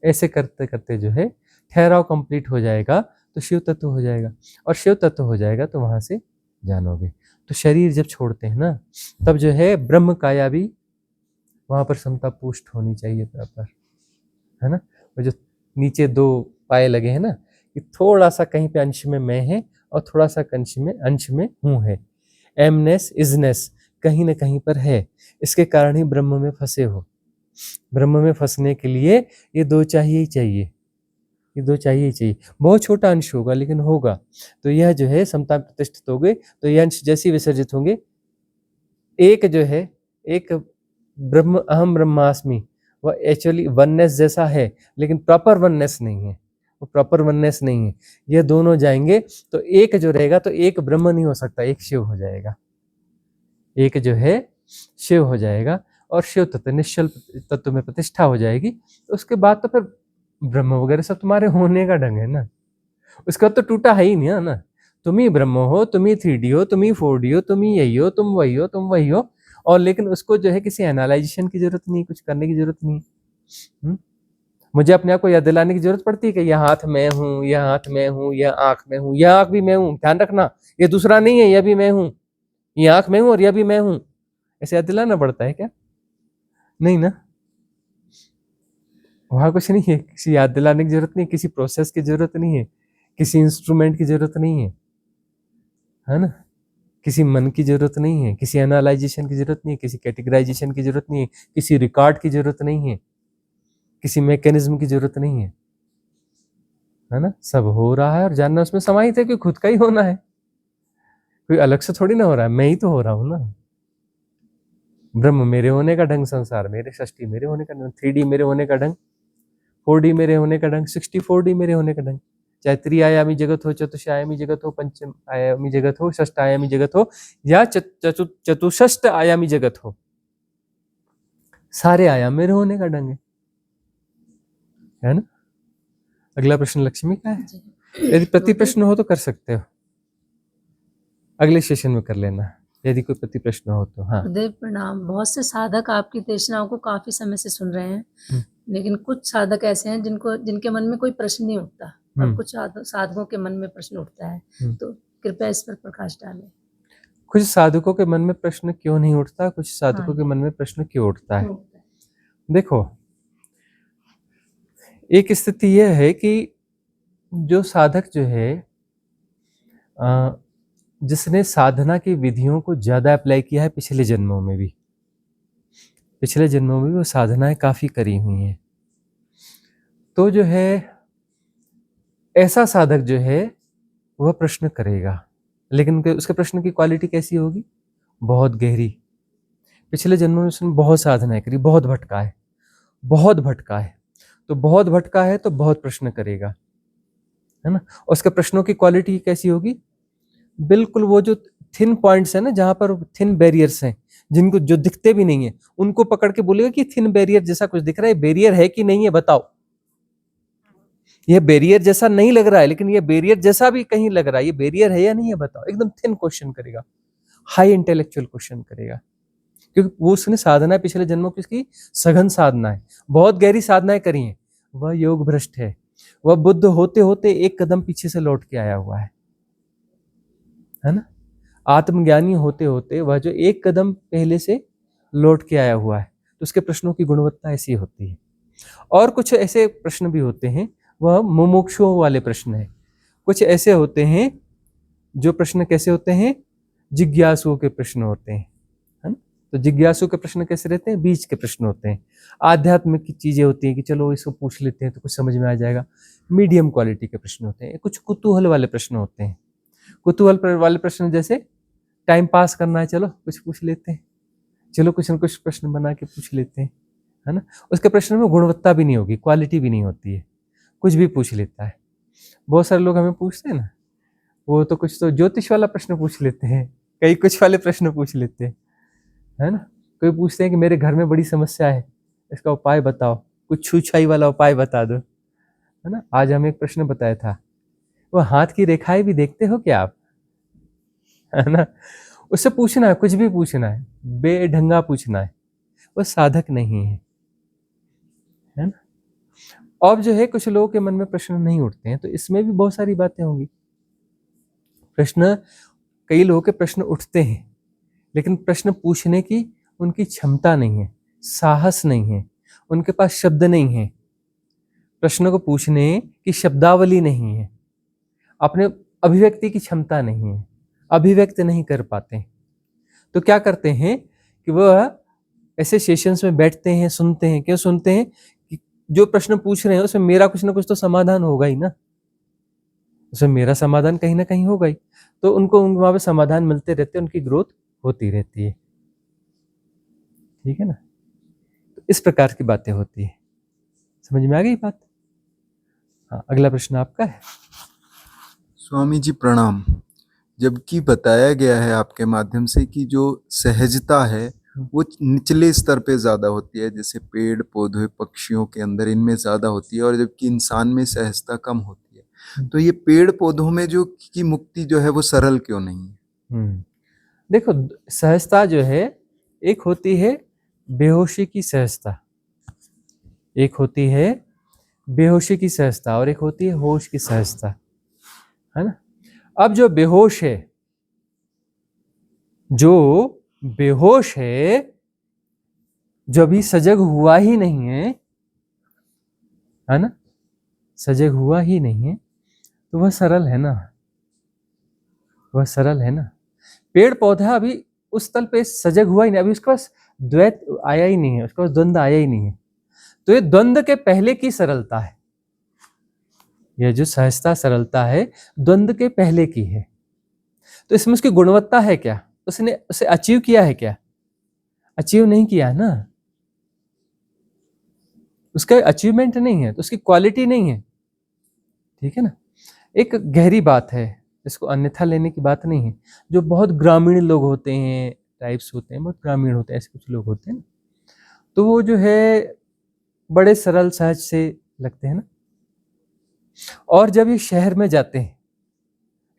[SPEAKER 2] ऐसे करते करते जो है ठहराव कंप्लीट हो जाएगा तो शिव तत्व हो जाएगा, और शिव तत्व हो जाएगा तो वहां से जानोगे। तो शरीर जब छोड़ते हैं ना, तब जो है ब्रह्म काया भी वहां पर समता पुष्ट होनी चाहिए प्रॉपर, है ना। और जो नीचे 2 पाए लगे हैं ना, कि थोड़ा सा कहीं पे अंश में मैं है और थोड़ा सा अंश में हूँ है, एमनेस इजनेस कहीं ना कहीं पर है, इसके कारण ही ब्रह्म में फंसे हो। ब्रह्म में फंसने के लिए ये 2 चाहिए ही चाहिए, ये 2 चाहिए ही चाहिए। बहुत छोटा अंश होगा लेकिन होगा, तो यह जो है समता प्रतिष्ठित हो गए, तो ये अंश जैसे ही विसर्जित होंगे, एक जो है, एक ब्रह्म अहम ब्रह्मास्मि, वह एक्चुअली वननेस जैसा है लेकिन प्रॉपर वननेस नहीं है, वो प्रॉपर वननेस नहीं है। ये दोनों जाएंगे तो एक जो रहेगा, तो एक ब्रह्म नहीं हो सकता, एक शिव हो जाएगा, एक जो है शिव हो जाएगा, और शिव तत्व निश्चल तत्व में प्रतिष्ठा हो जाएगी। तो उसके बाद तो फिर ब्रह्म वगैरह सब तुम्हारे होने का ढंग है ना, उसके बाद तो टूटा है ही नहीं है ना। तुम ही ब्रह्म हो, तुम ही 3D हो, तुम ही 4D हो, तुम ही यही हो, तुम वही हो, तुम वही हो। और लेकिन उसको जो है किसी एनालाइजेशन की जरूरत नहीं, कुछ करने की जरूरत नहीं। मुझे अपने आप को याद दिलाने की जरूरत पड़ती है कि यह हाथ मैं हूँ, यह हाथ मैं हूँ, यह आंख में हूँ, यह आंख भी मैं हूँ, ध्यान रखना ये दूसरा नहीं है, यह भी मैं हूँ, ये आंख में हूँ और यह भी मैं हूँ। ऐसे याद दिलाना पड़ता है क्या? नहीं ना, वहां कुछ नहीं है, किसी याद दिलाने की जरूरत नहीं, किसी प्रोसेस की जरूरत नहीं है, किसी इंस्ट्रूमेंट की जरूरत नहीं है ना, किसी मन की जरूरत नहीं है, किसी एनालाइजेशन की जरूरत नहीं है, किसी कैटेगराइजेशन की जरूरत नहीं है, किसी रिकॉर्ड की जरूरत नहीं है, किसी मैकेनिज्म की जरूरत नहीं है ना। सब हो रहा है और जानना उसमें समाहित है कि खुद का ही होना है, कोई अलग से थोड़ी ना हो रहा है, मैं ही तो हो रहा हूं ना। ब्रह्म मेरे होने का ढंग, संसार मेरे, सृष्टि मेरे होने का ढंग, 3D मेरे होने का ढंग, 4D मेरे होने का ढंग, 64D मेरे होने का ढंग, चाहे त्रिआयामी जगत हो, चतुष्आयामी जगत हो, पंचम आयामी जगत हो, षष्ठ आयामी जगत हो, या चतुष्ट आयामी जगत हो, सारे आयाम मेरे होने का ढंग है ना। अगला प्रश्न लक्ष्मी का है, यदि प्रति प्रश्न हो तो कर सकते हो, अगले सेशन में कर लेना यदि कोई प्रति प्रश्न हो तो। हाँ
[SPEAKER 3] गुरुदेव प्रणाम। बहुत से साधक आपकी देशनाओं को काफी समय से सुन रहे हैं, लेकिन कुछ साधक ऐसे हैं जिनके मन में कोई प्रश्न नहीं उठता, और कुछ साधकों के मन में प्रश्न उठता है, तो कृपया इस पर प्रकाश डालें।
[SPEAKER 2] कुछ साधकों के मन में प्रश्न क्यों नहीं उठता, कुछ साधकों के मन में प्रश्न क्यों उठता है? देखो, एक स्थिति यह है कि जो साधक जो है, जिसने साधना की विधियों को ज्यादा अप्लाई किया है पिछले जन्मों में भी, पिछले जन्मों में भी वो साधनाएं काफी करी हुई हैं, तो जो है ऐसा साधक जो है वह प्रश्न करेगा, लेकिन उसके प्रश्न की क्वालिटी कैसी होगी? बहुत गहरी। पिछले जन्मों में उसने बहुत साधनाएं करी, बहुत भटका है, बहुत भटका है, तो बहुत भटका है तो बहुत प्रश्न करेगा, है ना। और उसके प्रश्नों की क्वालिटी कैसी होगी? बिल्कुल वो जो थिन पॉइंट्स है ना, जहां पर थिन बैरियर्स हैं, जिनको जो दिखते भी नहीं है, उनको पकड़ के बोलेगा कि थिन बैरियर जैसा कुछ दिख रहा है, बैरियर है कि नहीं है बताओ। ये बैरियर जैसा नहीं लग रहा है, लेकिन ये बैरियर जैसा भी कहीं लग रहा है, ये बैरियर है या नहीं है बताओ। एकदम थिन क्वेश्चन करेगा, हाई इंटेलेक्चुअल क्वेश्चन करेगा, क्योंकि वो उसने साधना पिछले जन्मों की उसकी सघन साधना है, बहुत गहरी साधनाएं करी हैं। वह योग भ्रष्ट है, वह बुद्ध होते होते एक कदम पीछे से लौट के आया हुआ है ना। आत्मज्ञानी होते होते वह जो एक कदम पहले से लौट के आया हुआ है, तो उसके प्रश्नों की गुणवत्ता ऐसी होती है। और कुछ ऐसे प्रश्न भी होते हैं, वह मुमुक्षुओं वाले प्रश्न है। कुछ ऐसे होते हैं जो प्रश्न कैसे होते हैं, जिज्ञासुओं के प्रश्न होते हैं, है ना। तो जिज्ञासु के प्रश्न कैसे रहते हैं, बीच के प्रश्न होते हैं। आध्यात्मिक की चीजें होती हैं कि चलो इसको पूछ लेते हैं तो कुछ समझ में आ जाएगा। मीडियम क्वालिटी के प्रश्न होते हैं, कुछ कुतूहल वाले प्रश्न होते हैं। कुतूहल वाले प्रश्न जैसे टाइम पास करना है, चलो कुछ पूछ लेते हैं, चलो कुछ न कुछ प्रश्न बना के पूछ लेते हैं, है ना। उसके प्रश्न में गुणवत्ता भी नहीं होगी, क्वालिटी भी नहीं होती है, कुछ भी पूछ लेता है। बहुत सारे लोग हमें पूछते हैं ना, वो तो कुछ तो ज्योतिष वाला प्रश्न पूछ लेते हैं, कई कुछ वाले प्रश्न पूछ लेते हैं, है ना। कोई पूछते हैं कि मेरे घर में बड़ी समस्या है, इसका उपाय बताओ, कुछ छूछाई वाला उपाय बता दो, है ना। आज हमें एक प्रश्न बताया था, वो हाथ की रेखाएं भी देखते हो क्या आप, है ना। उससे पूछना है, कुछ भी पूछना है, बेढंगा पूछना है, वो साधक नहीं है ना। अब जो है कुछ लोगों के मन में प्रश्न नहीं उठते हैं, तो इसमें भी बहुत सारी बातें होंगी। प्रश्न, कई लोगों के प्रश्न उठते हैं, लेकिन प्रश्न पूछने की उनकी क्षमता नहीं है, साहस नहीं है, उनके पास शब्द नहीं है, प्रश्न को पूछने की शब्दावली नहीं है, अपने अभिव्यक्ति की क्षमता नहीं है, अभिव्यक्त नहीं कर पाते। तो क्या करते हैं कि वह ऐसे सेशंस में बैठते हैं, सुनते हैं। क्यों सुनते हैं? कि जो प्रश्न पूछ रहे हैं उसमें मेरा कुछ ना कुछ तो समाधान होगा ही ना, उसमें मेरा समाधान कहीं ना कहीं होगा ही, तो उनको वहां पे समाधान मिलते रहते हैं, उनकी ग्रोथ होती रहती है, ठीक है ना। तो इस प्रकार की बातें होती है। समझ में आ गई बात? हाँ, अगला प्रश्न आपका है।
[SPEAKER 4] स्वामी जी प्रणाम। जबकि बताया गया है आपके माध्यम से कि जो सहजता है वो निचले स्तर पे ज़्यादा होती है, जैसे पेड़ पौधे पक्षियों के अंदर इनमें ज़्यादा होती है, और जबकि इंसान में सहजता कम होती है, तो ये पेड़ पौधों में जो की मुक्ति जो है वो सरल क्यों नहीं है?
[SPEAKER 2] देखो, सहजता जो है, एक होती है बेहोशी की सहजता, एक होती है बेहोशी की सहजता, और एक होती है होश की सहजता, है ना। अब जो बेहोश है, जो बेहोश है, जो अभी सजग हुआ ही नहीं है ना, सजग हुआ ही नहीं है, तो वह सरल है ना, वह सरल है ना। पेड़ पौधा अभी उस तल पे सजग हुआ ही नहीं, अभी उसके पास द्वैत आया ही नहीं है, उसके पास द्वंद्व आया ही नहीं है, तो ये द्वंद्व के पहले की सरलता है। यह जो सहजता सरलता है द्वंद्व के पहले की है। तो इसमें उसकी गुणवत्ता है क्या? उसने उसे अचीव किया है क्या? अचीव नहीं किया ना, उसका अचीवमेंट नहीं है, तो उसकी क्वालिटी नहीं है, ठीक है ना। एक गहरी बात है, इसको अन्यथा लेने की बात नहीं है। जो बहुत ग्रामीण लोग होते हैं, टाइप्स होते हैं, बहुत ग्रामीण होते हैं, ऐसे कुछ लोग होते हैं, तो वो जो है बड़े सरल सहज से लगते हैं ना। और जब ये शहर में जाते हैं,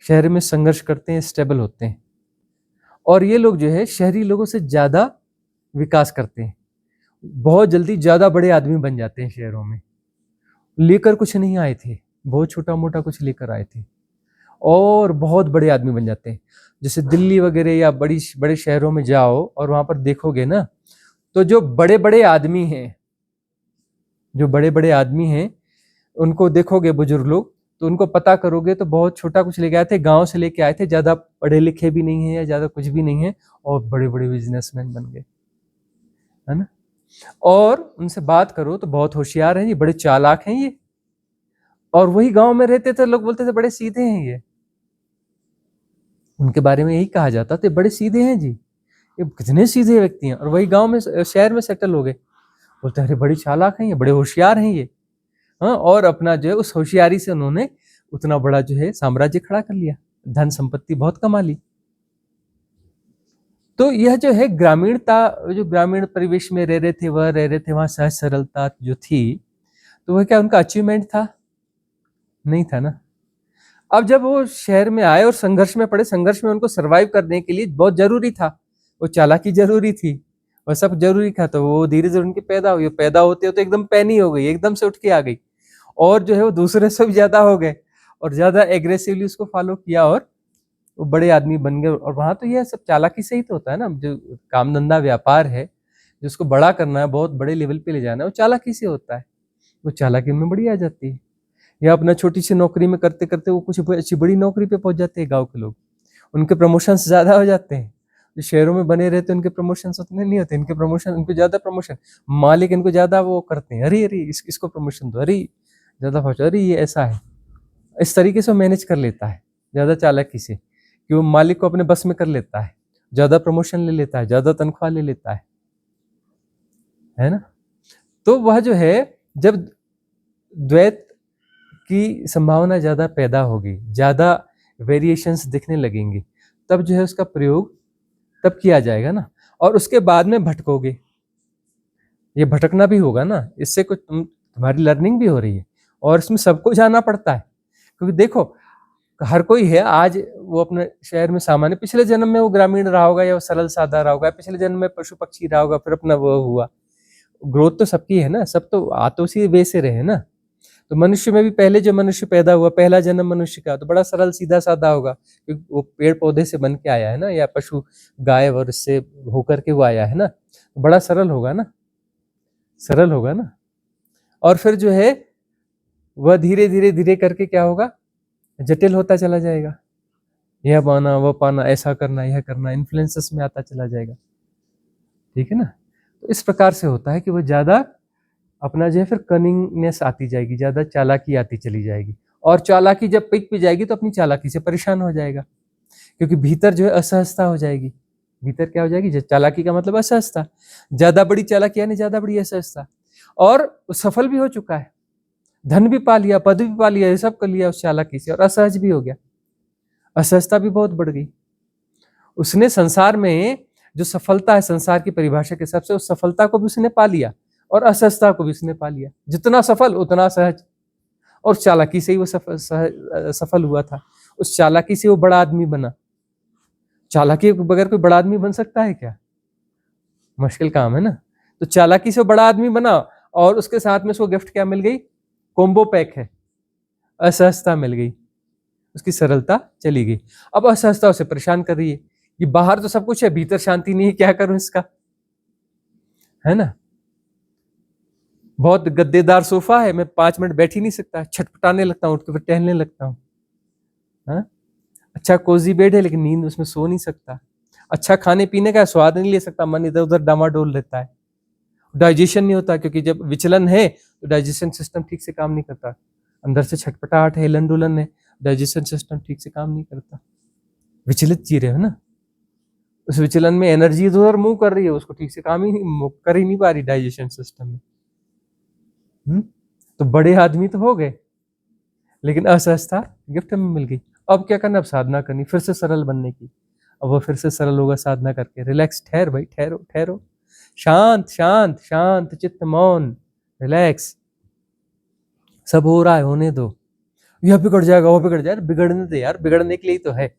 [SPEAKER 2] शहर में संघर्ष करते हैं, स्टेबल होते हैं, और ये लोग जो है शहरी लोगों से ज्यादा विकास करते हैं, बहुत जल्दी ज्यादा बड़े आदमी बन जाते हैं। शहरों में लेकर कुछ नहीं आए थे, बहुत छोटा मोटा कुछ लेकर आए थे, और बहुत बड़े आदमी बन जाते हैं। जैसे दिल्ली वगैरह या बड़े शहरों में जाओ और वहां पर देखोगे ना, तो जो बड़े बड़े आदमी हैं, जो बड़े बड़े आदमी हैं, उनको देखोगे बुजुर्ग लोग, तो उनको पता करोगे तो बहुत छोटा कुछ लेके आए थे, गांव से लेके आए थे, ज्यादा पढ़े लिखे भी नहीं है या ज्यादा कुछ भी नहीं है, और बड़े बड़े बिजनेसमैन बन गए, है ना। और उनसे बात करो तो बहुत होशियार हैं ये, बड़े चालाक हैं ये, और वही गांव में रहते थे, लोग बोलते थे बड़े सीधे हैं ये, उनके बारे में यही कहा जाता था, बड़े सीधे हैं जी, ये कितने सीधे व्यक्ति हैं। और वही गांव में, शहर में सेटल हो गए, बोलते अरे बड़े चालाक हैं ये, बड़े होशियार हैं ये, हाँ। और अपना जो है उस होशियारी से उन्होंने उतना बड़ा जो है साम्राज्य खड़ा कर लिया, धन संपत्ति बहुत कमा ली। तो यह जो है ग्रामीणता, जो ग्रामीण परिवेश में रह रहे थे, वह रह रहे थे, वहां सहज सरलता जो थी, तो वह क्या उनका अचीवमेंट था? नहीं था ना। अब जब वो शहर में आए और संघर्ष में पड़े, संघर्ष में उनको सरवाइव करने के लिए बहुत जरूरी था, वो चालाकी जरूरी थी, वह सब जरूरी था, तो वो धीरे धीरे उनकी पैदा हुई, पैदा होते होते एकदम पैनी हो गई, एकदम से उठ के आ गई, और जो है वो दूसरे से भी ज्यादा हो गए, और ज्यादा एग्रेसिवली उसको फॉलो किया, और वो बड़े आदमी बन गए। और वहां तो यह सब चालाकी से ही तो होता है ना, जो काम धंधा व्यापार है, जिसको बड़ा करना है, बहुत बड़े लेवल पे ले जाना है, वो चालाकी से होता है, वो चालाकी उनमें बड़ी आ जाती है। या अपना छोटी सी नौकरी में करते करते वो कुछ अच्छी बड़ी नौकरी पे पहुंच जाते हैं गांव के लोग, उनके प्रमोशन ज्यादा हो जाते हैं। जो शहरों में बने रहते हैं उनके प्रमोशन उतने नहीं होते, इनके प्रमोशन, उनको ज्यादा प्रमोशन, मालिक इनको ज्यादा वो करते हैं, अरे अरे इसको प्रमोशन दो, अरे ज़्यादा फास्ट, अरे ये ऐसा है, इस तरीके से वो मैनेज कर लेता है ज़्यादा चालाकी से, कि वो मालिक को अपने बस में कर लेता है, ज़्यादा प्रमोशन ले लेता है, ज़्यादा तनख्वाह ले लेता है ना। तो वह जो है, जब द्वैत की संभावना ज़्यादा पैदा होगी, ज़्यादा वेरिएशंस दिखने लगेंगी, तब जो है उसका प्रयोग तब किया जाएगा ना। और उसके बाद में भटकोगे, ये भटकना भी होगा ना, इससे कुछ तुम्हारी लर्निंग भी हो रही है, और इसमें सबको जाना पड़ता है, क्योंकि देखो हर कोई है, आज वो अपने शहर में सामान्य, पिछले जन्म में वो ग्रामीण रहा होगा या वो सरल सादा रहा होगा, पिछले जन्म में पशु पक्षी रहा होगा, फिर अपना वो हुआ। ग्रोथ तो सबकी है ना, सब तो आ तो उसी वे से रहे ना। तो मनुष्य में भी पहले जो मनुष्य पैदा हुआ, पहला जन्म मनुष्य का, तो बड़ा सरल सीधा सादा होगा, क्योंकि वो पेड़ पौधे से बन के आया है ना, या पशु गाय और इससे होकर के वो आया है ना, तो बड़ा सरल होगा ना, सरल होगा ना। और फिर जो है वह धीरे धीरे धीरे करके क्या होगा, जटिल होता चला जाएगा, यह पाना वो पाना, ऐसा करना यह करना, इन्फ्लुएंसेस में आता चला जाएगा, ठीक है ना। तो इस प्रकार से होता है कि वो ज़्यादा अपना जो है फिर कनिंगनेस आती जाएगी, ज़्यादा चालाकी आती चली जाएगी, और चालाकी जब पीक पे जाएगी तो अपनी चालाकी से परेशान हो जाएगा, क्योंकि भीतर जो है असहजता हो जाएगी। भीतर क्या हो जाएगी, चालाकी का मतलब असहजता, ज़्यादा बड़ी चालाकी यानी ज़्यादा बड़ी असहजता, और सफल भी हो चुका है, धन भी पा लिया, पद भी पा लिया, ये सब कर लिया उस चालाकी से, और असहज भी हो गया, असहजता भी बहुत बढ़ गई। उसने संसार में जो सफलता है संसार की परिभाषा के हिसाब से, उस सफलता को भी उसने पा लिया और असहजता को भी उसने पा लिया, जितना सफल उतना सहज, और चालाकी से ही वो सफल हुआ था, उस चालाकी से वो बड़ा आदमी बना। चालाकी के बगैर कोई बड़ा आदमी बन सकता है क्या, मुश्किल काम है ना। तो चालाकी से वो बड़ा आदमी बना, और उसके साथ में उसको गिफ्ट क्या मिल गई, कॉम्बो पैक है, असहजता मिल गई, उसकी सरलता चली गई। अब असहजता उसे परेशान कर रही है कि बाहर तो सब कुछ है, भीतर शांति नहीं है, क्या करूं इसका, है ना। बहुत गद्देदार सोफा है, मैं 5 मिनट बैठ ही नहीं सकता, छटपटाने लगता हूँ, उठ के फिर टहलने लगता हूँ। अच्छा कोजी बेड है, लेकिन नींद उसमें सो नहीं सकता। अच्छा खाने पीने का स्वाद नहीं ले सकता, मन इधर उधर डामाडोल रहता है। डाइजेशन नहीं होता, क्योंकि जब विचलन है तो डाइजेशन सिस्टम ठीक से काम नहीं करता, अंदर से छटपटाहट है, हिलन डुलन है, डाइजेशन सिस्टम ठीक से काम नहीं करता, विचलित जी रहे हो ना। उस विचलन में एनर्जी इधर उधर मूव कर रही है, उसको ठीक से काम ही नहीं कर ही नहीं पा रही डाइजेशन सिस्टम में। तो बड़े आदमी तो हो गए, लेकिन असहजता गिफ्ट में मिल गई। अब क्या करना, अब साधना करनी फिर से सरल बनने की। अब वो फिर से सरल होगा साधना करके, रिलैक्स, ठहर भाई, ठहरो ठहरो, शांत शांत शांत चित्त, मौन, रिलैक्स, सब हो रहा है, होने दो। यह बिगड़ जाएगा, वो बिगड़ जाएगा, बिगड़ने दे यार, बिगड़ने के लिए तो है,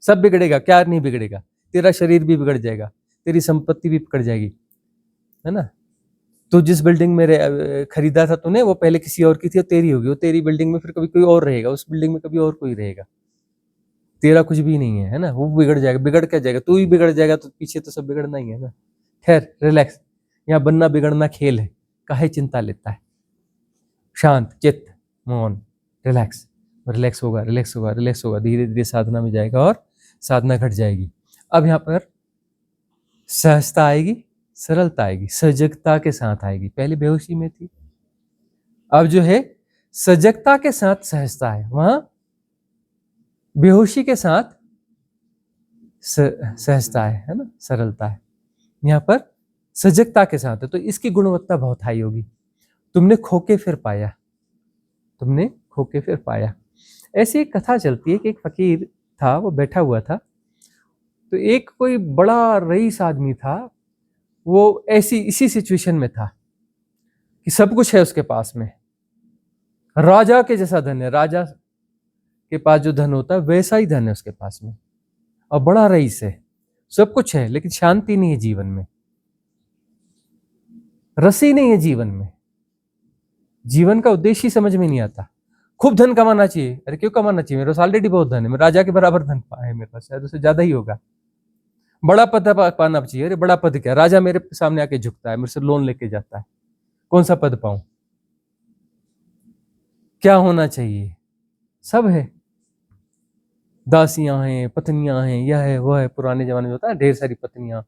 [SPEAKER 2] सब बिगड़ेगा, क्या नहीं बिगड़ेगा, तेरा शरीर भी बिगड़ जाएगा, तेरी संपत्ति भी बिगड़ जाएगी, है ना। तो जिस बिल्डिंग में खरीदा था तूने, वो पहले किसी और की थी, और तेरी होगी, वो तेरी बिल्डिंग में फिर कभी कोई और रहेगा, उस बिल्डिंग में कभी और कोई रहेगा, तेरा कुछ भी नहीं है ना। वो बिगड़ जाएगा, बिगड़ क्या जाएगा, तू ही बिगड़ जाएगा, तो पीछे तो सब बिगड़ना ही है ना। खैर रिलैक्स, यहाँ बनना बिगड़ना खेल है, काहे चिंता लेता है, शांत चित्त, मौन, रिलैक्स, रिलैक्स होगा, रिलैक्स होगा, रिलैक्स होगा, धीरे धीरे साधना में जाएगा और साधना घट जाएगी। अब यहाँ पर सहजता आएगी, सरलता आएगी, सजगता के साथ आएगी। पहले बेहोशी में थी, अब जो है सजगता के साथ सहजता है, वहां बेहोशी के साथ सहजता है ना, सरलता है। यहाँ पर सजगता के साथ है, तो इसकी गुणवत्ता बहुत हाई होगी। तुमने खोके फिर पाया, तुमने खोके फिर पाया। ऐसी एक कथा चलती है कि एक फकीर था, वो बैठा हुआ था, तो एक कोई बड़ा रईस आदमी था, वो ऐसी इसी सिचुएशन में था कि सब कुछ है उसके पास में, राजा के जैसा धन है, राजा के पास जो धन होता है वैसा ही धन है उसके पास में, और बड़ा रईस है, सब कुछ है, लेकिन शांति नहीं है जीवन में, रस ही नहीं है जीवन में, जीवन का उद्देश्य ही समझ में नहीं आता। खूब धन कमाना चाहिए, अरे क्यों कमाना चाहिए, मेरे पास ऑलरेडी बहुत धन है, मैं राजा के बराबर धन है मेरे पास, शायद उससे ज्यादा ही होगा। बड़ा पद पाना चाहिए, अरे बड़ा पद क्या, राजा मेरे सामने आके झुकता है, मेरे से लोन लेके जाता है, कौन सा पद पाऊं, क्या होना चाहिए, सब है, दासियां हैं, पत्नियां हैं, यह है वह है, पुराने जमाने में होता है ढेर सारी पत्नियां,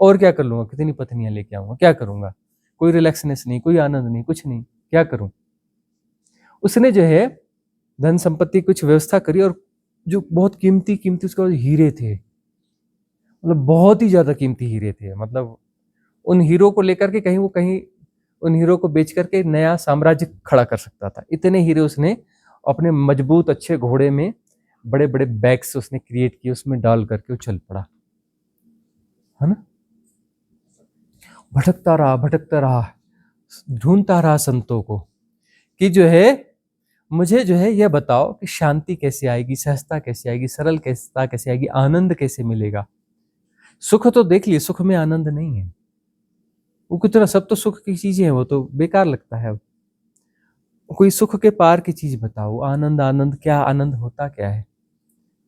[SPEAKER 2] और क्या कर लूंगा, कितनी पत्नियां लेके आऊंगा, क्या करूंगा, कोई रिलैक्सनेस नहीं, कोई आनंद नहीं, कुछ नहीं, क्या करूं। उसने जो है धन संपत्ति कुछ व्यवस्था करी, और जो बहुत कीमती कीमती उसके पास हीरे थे, मतलब बहुत ही ज्यादा कीमती हीरे थे। मतलब उन हीरो को लेकर के कहीं उन हीरो को बेच करके नया साम्राज्य खड़ा कर सकता था। इतने हीरे उसने अपने मजबूत अच्छे घोड़े में बड़े बड़े बैग्स उसने क्रिएट किए, उसमें डाल करके वो चल पड़ा, है ना। भटकता रहा, ढूंढता रहा संतों को कि जो है मुझे जो है यह बताओ कि शांति कैसे आएगी, सहजता कैसे आएगी, सरलता कैसे आएगी, आनंद कैसे मिलेगा। सुख तो देख लिए, सुख में आनंद नहीं है। वो कितना, सब तो सुख की चीजें हैं, वो तो बेकार लगता है। कोई सुख के पार की चीज बताओ। आनंद क्या, आनंद होता क्या है,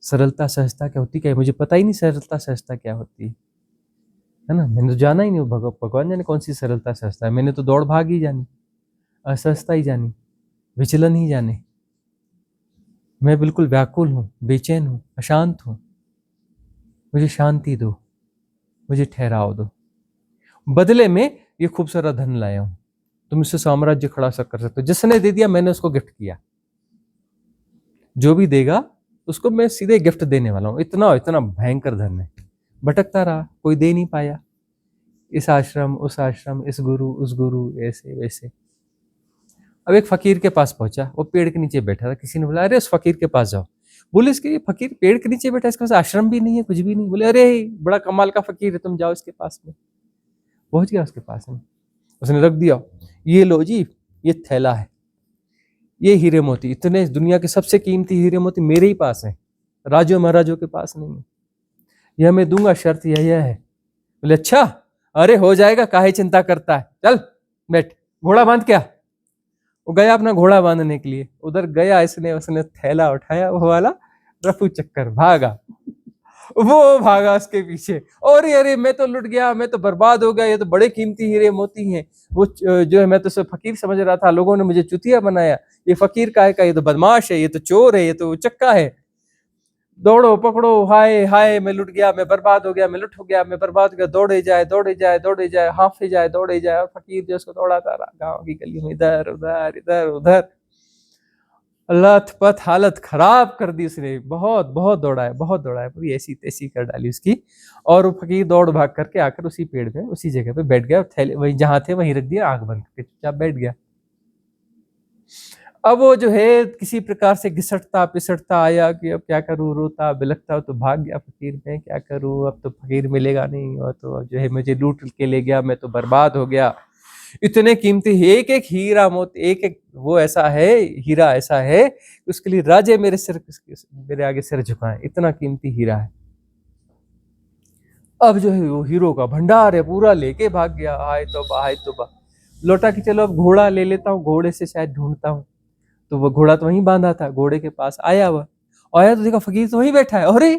[SPEAKER 2] सरलता सहजता क्या होती क्या है। मुझे पता ही नहीं सरलता सहजता क्या होती है ना। मैंने तो जाना ही नहीं, भगवान जाने कौन सी सरलता सहजता है। मैंने तो दौड़ भाग ही जानी, असहजता ही जानी, विचलन ही जाने। मैं बिल्कुल व्याकुल हूँ, बेचैन हूँ, अशांत हूँ। मुझे शांति दो, मुझे ठहराव दो। बदले में ये खूबसूरत धन लाया हूं, तुम इससे साम्राज्य खड़ा कर सकते हो। जिसने दे दिया मैंने उसको गिफ्ट किया, जो भी देगा उसको मैं सीधे गिफ्ट देने वाला हूं। इतना इतना भयंकर धन है। भटकता रहा, कोई दे नहीं पाया। इस आश्रम उस आश्रम, इस गुरु उस गुरु, ऐसे वैसे। अब एक फकीर के पास पहुंचा, वो पेड़ के नीचे बैठा था। किसी ने बोला अरे उस फकीर के पास जाओ। बोले इसके फकीर पेड़ के नीचे बैठा, इसके पास आश्रम भी नहीं है, कुछ भी नहीं। बोले अरे बड़ा कमाल का फकीर है, तुम जाओ इसके पास में। पहुंच गया उसके पास में, उसने रख दिया, ये लो जी, ये थैला है, ये हीरे मोती, इतने दुनिया के सबसे कीमती हीरे मोती मेरे ही पास है, राजों महाराजों के पास नहीं है। यह मैं दूंगा, शर्त यह है। बोले अच्छा, अरे हो जाएगा, काहे चिंता करता है, चल बैठ, घोड़ा बांध। क्या, वो गया अपना घोड़ा बांधने के लिए। उधर गया इसने, उसने थैला उठाया, वो वाला रफू चक्कर, भागा। वो भागा उसके पीछे, और अरे मैं तो लुट गया, मैं तो बर्बाद हो गया, ये तो बड़े कीमती हीरे मोती हैं। वो जो है, मैं तो सिर्फ फकीर समझ रहा था, लोगों ने मुझे चुतिया बनाया। ये फकीर का है, ये तो बदमाश है, ये तो चोर है, ये तो चक्का है। दौड़ो पकड़ो, हाय हाय, मैं लुट गया, मैं बर्बाद हो गया, मैं लुट हो गया, मैं बर्बाद हो गया। दौड़े जाए दौड़े जाए दौड़े जाए, हाफे जाए दौड़े जाए, और फकीर जो उसको दौड़ाता रहा गाँव की गली में, इधर उधर इधर उधर। लथपथ हालत खराब कर दी उसने। बहुत बहुत दौड़ाया, बहुत दौड़ाया, पूरी ऐसी तैसी कर डाली उसकी। और वो फकीर दौड़ भाग करके आकर उसी पेड़ पे, उसी जगह पे बैठ गया। थैले वहीं जहां थे वहीं रख दिया, आंख बंद करके चुपचाप बैठ गया। अब वो जो है किसी प्रकार से घिसटता पिसटता आया कि अब क्या करूं, रोता बिलखता, तो भाग गया फकीर। में क्या करूं, अब तो फकीर मिलेगा नहीं, और तो जो है मुझे लूट के ले गया, मैं तो बर्बाद हो गया। इतने कीमती एक एक हीरा मोती, एक एक वो ऐसा है, हीरा ऐसा है, उसके लिए राजे मेरे आगे सिर झुकाएं, इतना कीमती हीरा है। अब जो है वो हीरो का भंडार है, पूरा लेके भाग गया। हाय तौबा, हाय तौबा। लौटा कि चलो अब घोड़ा ले लेता हूँ, घोड़े से शायद ढूंढता हूँ। तो वो घोड़ा तो वहीं बांधा था, घोड़े के पास आया वह, आया तो देखा फकीर तो वहीं बैठा है, अरे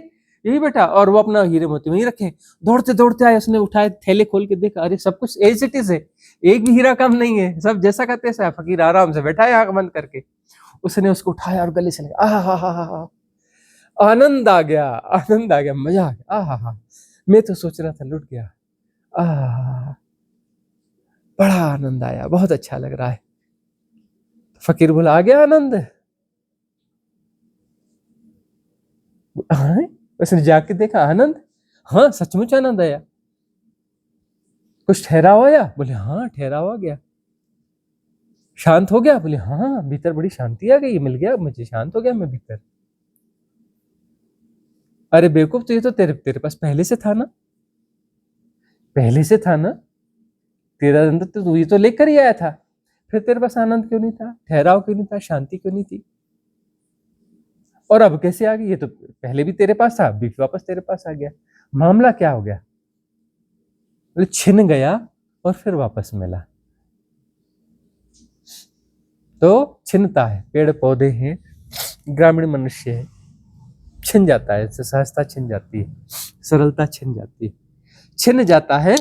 [SPEAKER 2] यही बैठा, और वो अपना हीरे मोती वहीं रखे। दौड़ते दौड़ते आए, उसने उठाए, थैले खोल के देखा, अरे सब कुछ एज इट इज है, एक भी हीरा कम नहीं है, सब जैसा का तैसा है। फकीर आराम से बैठा है, आंख बंद करके। उसने उसको उठाया और गले से लगा, आहा, आनंद आ गया, आनंद आ गया, मजा आ गया, आहा। मैं तो सोच रहा था लुट गया, आहा, बड़ा आनंद आया, बहुत अच्छा लग रहा है। फकीर बोला, आ गया आनंद? हाँ, उसने जाके देखा, आनंद? हाँ सचमुच आनंद आया। कुछ ठहराव आया? बोले हाँ ठहराव आ गया। शांत हो गया? बोले हाँ, भीतर बड़ी शांति आ गई, मिल गया मुझे, शांत हो गया मैं भीतर। अरे बेवकूफ, तो ये तो तेरे पास पहले से था ना, पहले से था ना, तेरा आनंद तो तू ये तो लेकर ही आया था, फिर तेरे पास आनंद क्यों नहीं था, ठहराव क्यों नहीं था, शांति क्यों नहीं थी, और अब कैसे आ गई? ये तो पहले भी तेरे पास था, अभी वापस तेरे पास आ गया, मामला क्या हो गया? बोले छिन गया और फिर वापस मिला। तो छिनता है, पेड़ पौधे हैं, ग्रामीण मनुष्य है, छिन जाता है, सहजता छिन जाती है, सरलता छिन जाती है, छिन जाता है,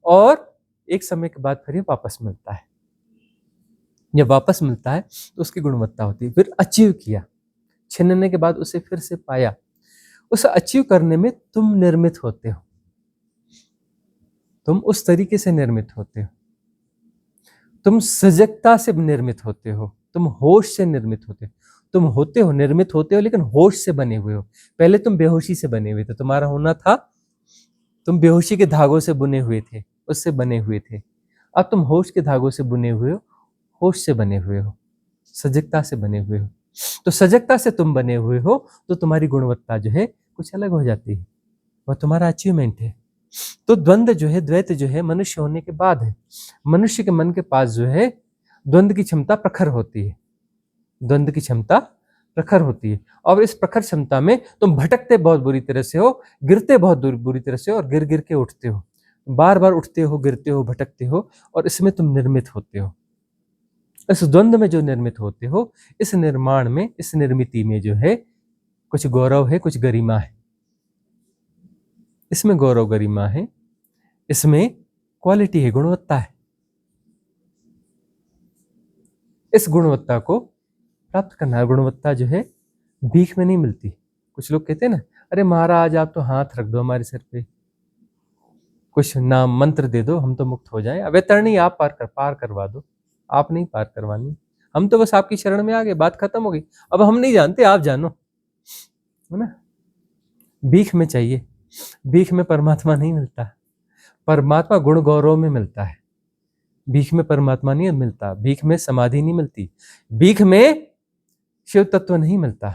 [SPEAKER 2] और एक समय के बाद फिर ये वापस मिलता है। जब वापस मिलता है तो उसकी गुणवत्ता होती है। फिर अचीव किया, छिनने के बाद उसे फिर से पाया। उसे अचीव करने में तुम निर्मित होते हो, तुम उस तरीके से निर्मित होते हो, तुम सजगता से निर्मित होते हो, तुम होश से निर्मित होते हो। तुम होते हो, निर्मित होते हो, लेकिन होश से बने हुए हो। पहले तुम बेहोशी से बने हुए थे, तुम्हारा होना था, तुम बेहोशी के धागों से बुने हुए थे, उससे बने हुए थे। अब तुम होश के धागों से बुने हुए हो, होश से बने हुए हो, सजगता से बने हुए हो। तो सजगता से तुम बने हुए हो तो तुम्हारी गुणवत्ता जो है कुछ अलग हो जाती है, वह तुम्हारा अचीवमेंट है। तो द्वंद्व जो है, द्वैत जो है, मनुष्य होने के बाद है। मनुष्य के मन के पास जो है द्वंद्व की क्षमता प्रखर होती है, द्वंद्व की क्षमता प्रखर होती है। और इस प्रखर क्षमता में तुम भटकते बहुत बुरी तरह से हो, गिरते बहुत बुरी तरह से हो, और गिर गिर के उठते हो, बार बार उठते हो, गिरते हो, भटकते हो, और इसमें तुम निर्मित होते हो। इस द्वंद्व में जो निर्मित होते हो, इस निर्माण में, इस निर्मिति में जो है कुछ गौरव है, कुछ गरिमा है। इसमें गौरव गरिमा है, इसमें क्वालिटी है, गुणवत्ता है। इस गुणवत्ता को प्राप्त करना है। गुणवत्ता जो है भीख में नहीं मिलती। कुछ लोग कहते हैं ना, अरे महाराज आप तो हाथ रख दो हमारे सिर पे, कुछ नाम मंत्र दे दो, हम तो मुक्त हो जाएं। अवैतरणी आप पार करवा दो। आप नहीं पार करवानी, हम तो बस आपकी शरण में आ गए, बात खत्म हो गई। अब हम नहीं जानते, आप जानो, है ना। भीख में चाहिए, भीख में परमात्मा नहीं मिलता। परमात्मा गुण गौरव में मिलता है, भीख में परमात्मा नहीं मिलता। भीख में समाधि नहीं मिलती, भीख में शिव तत्व नहीं मिलता।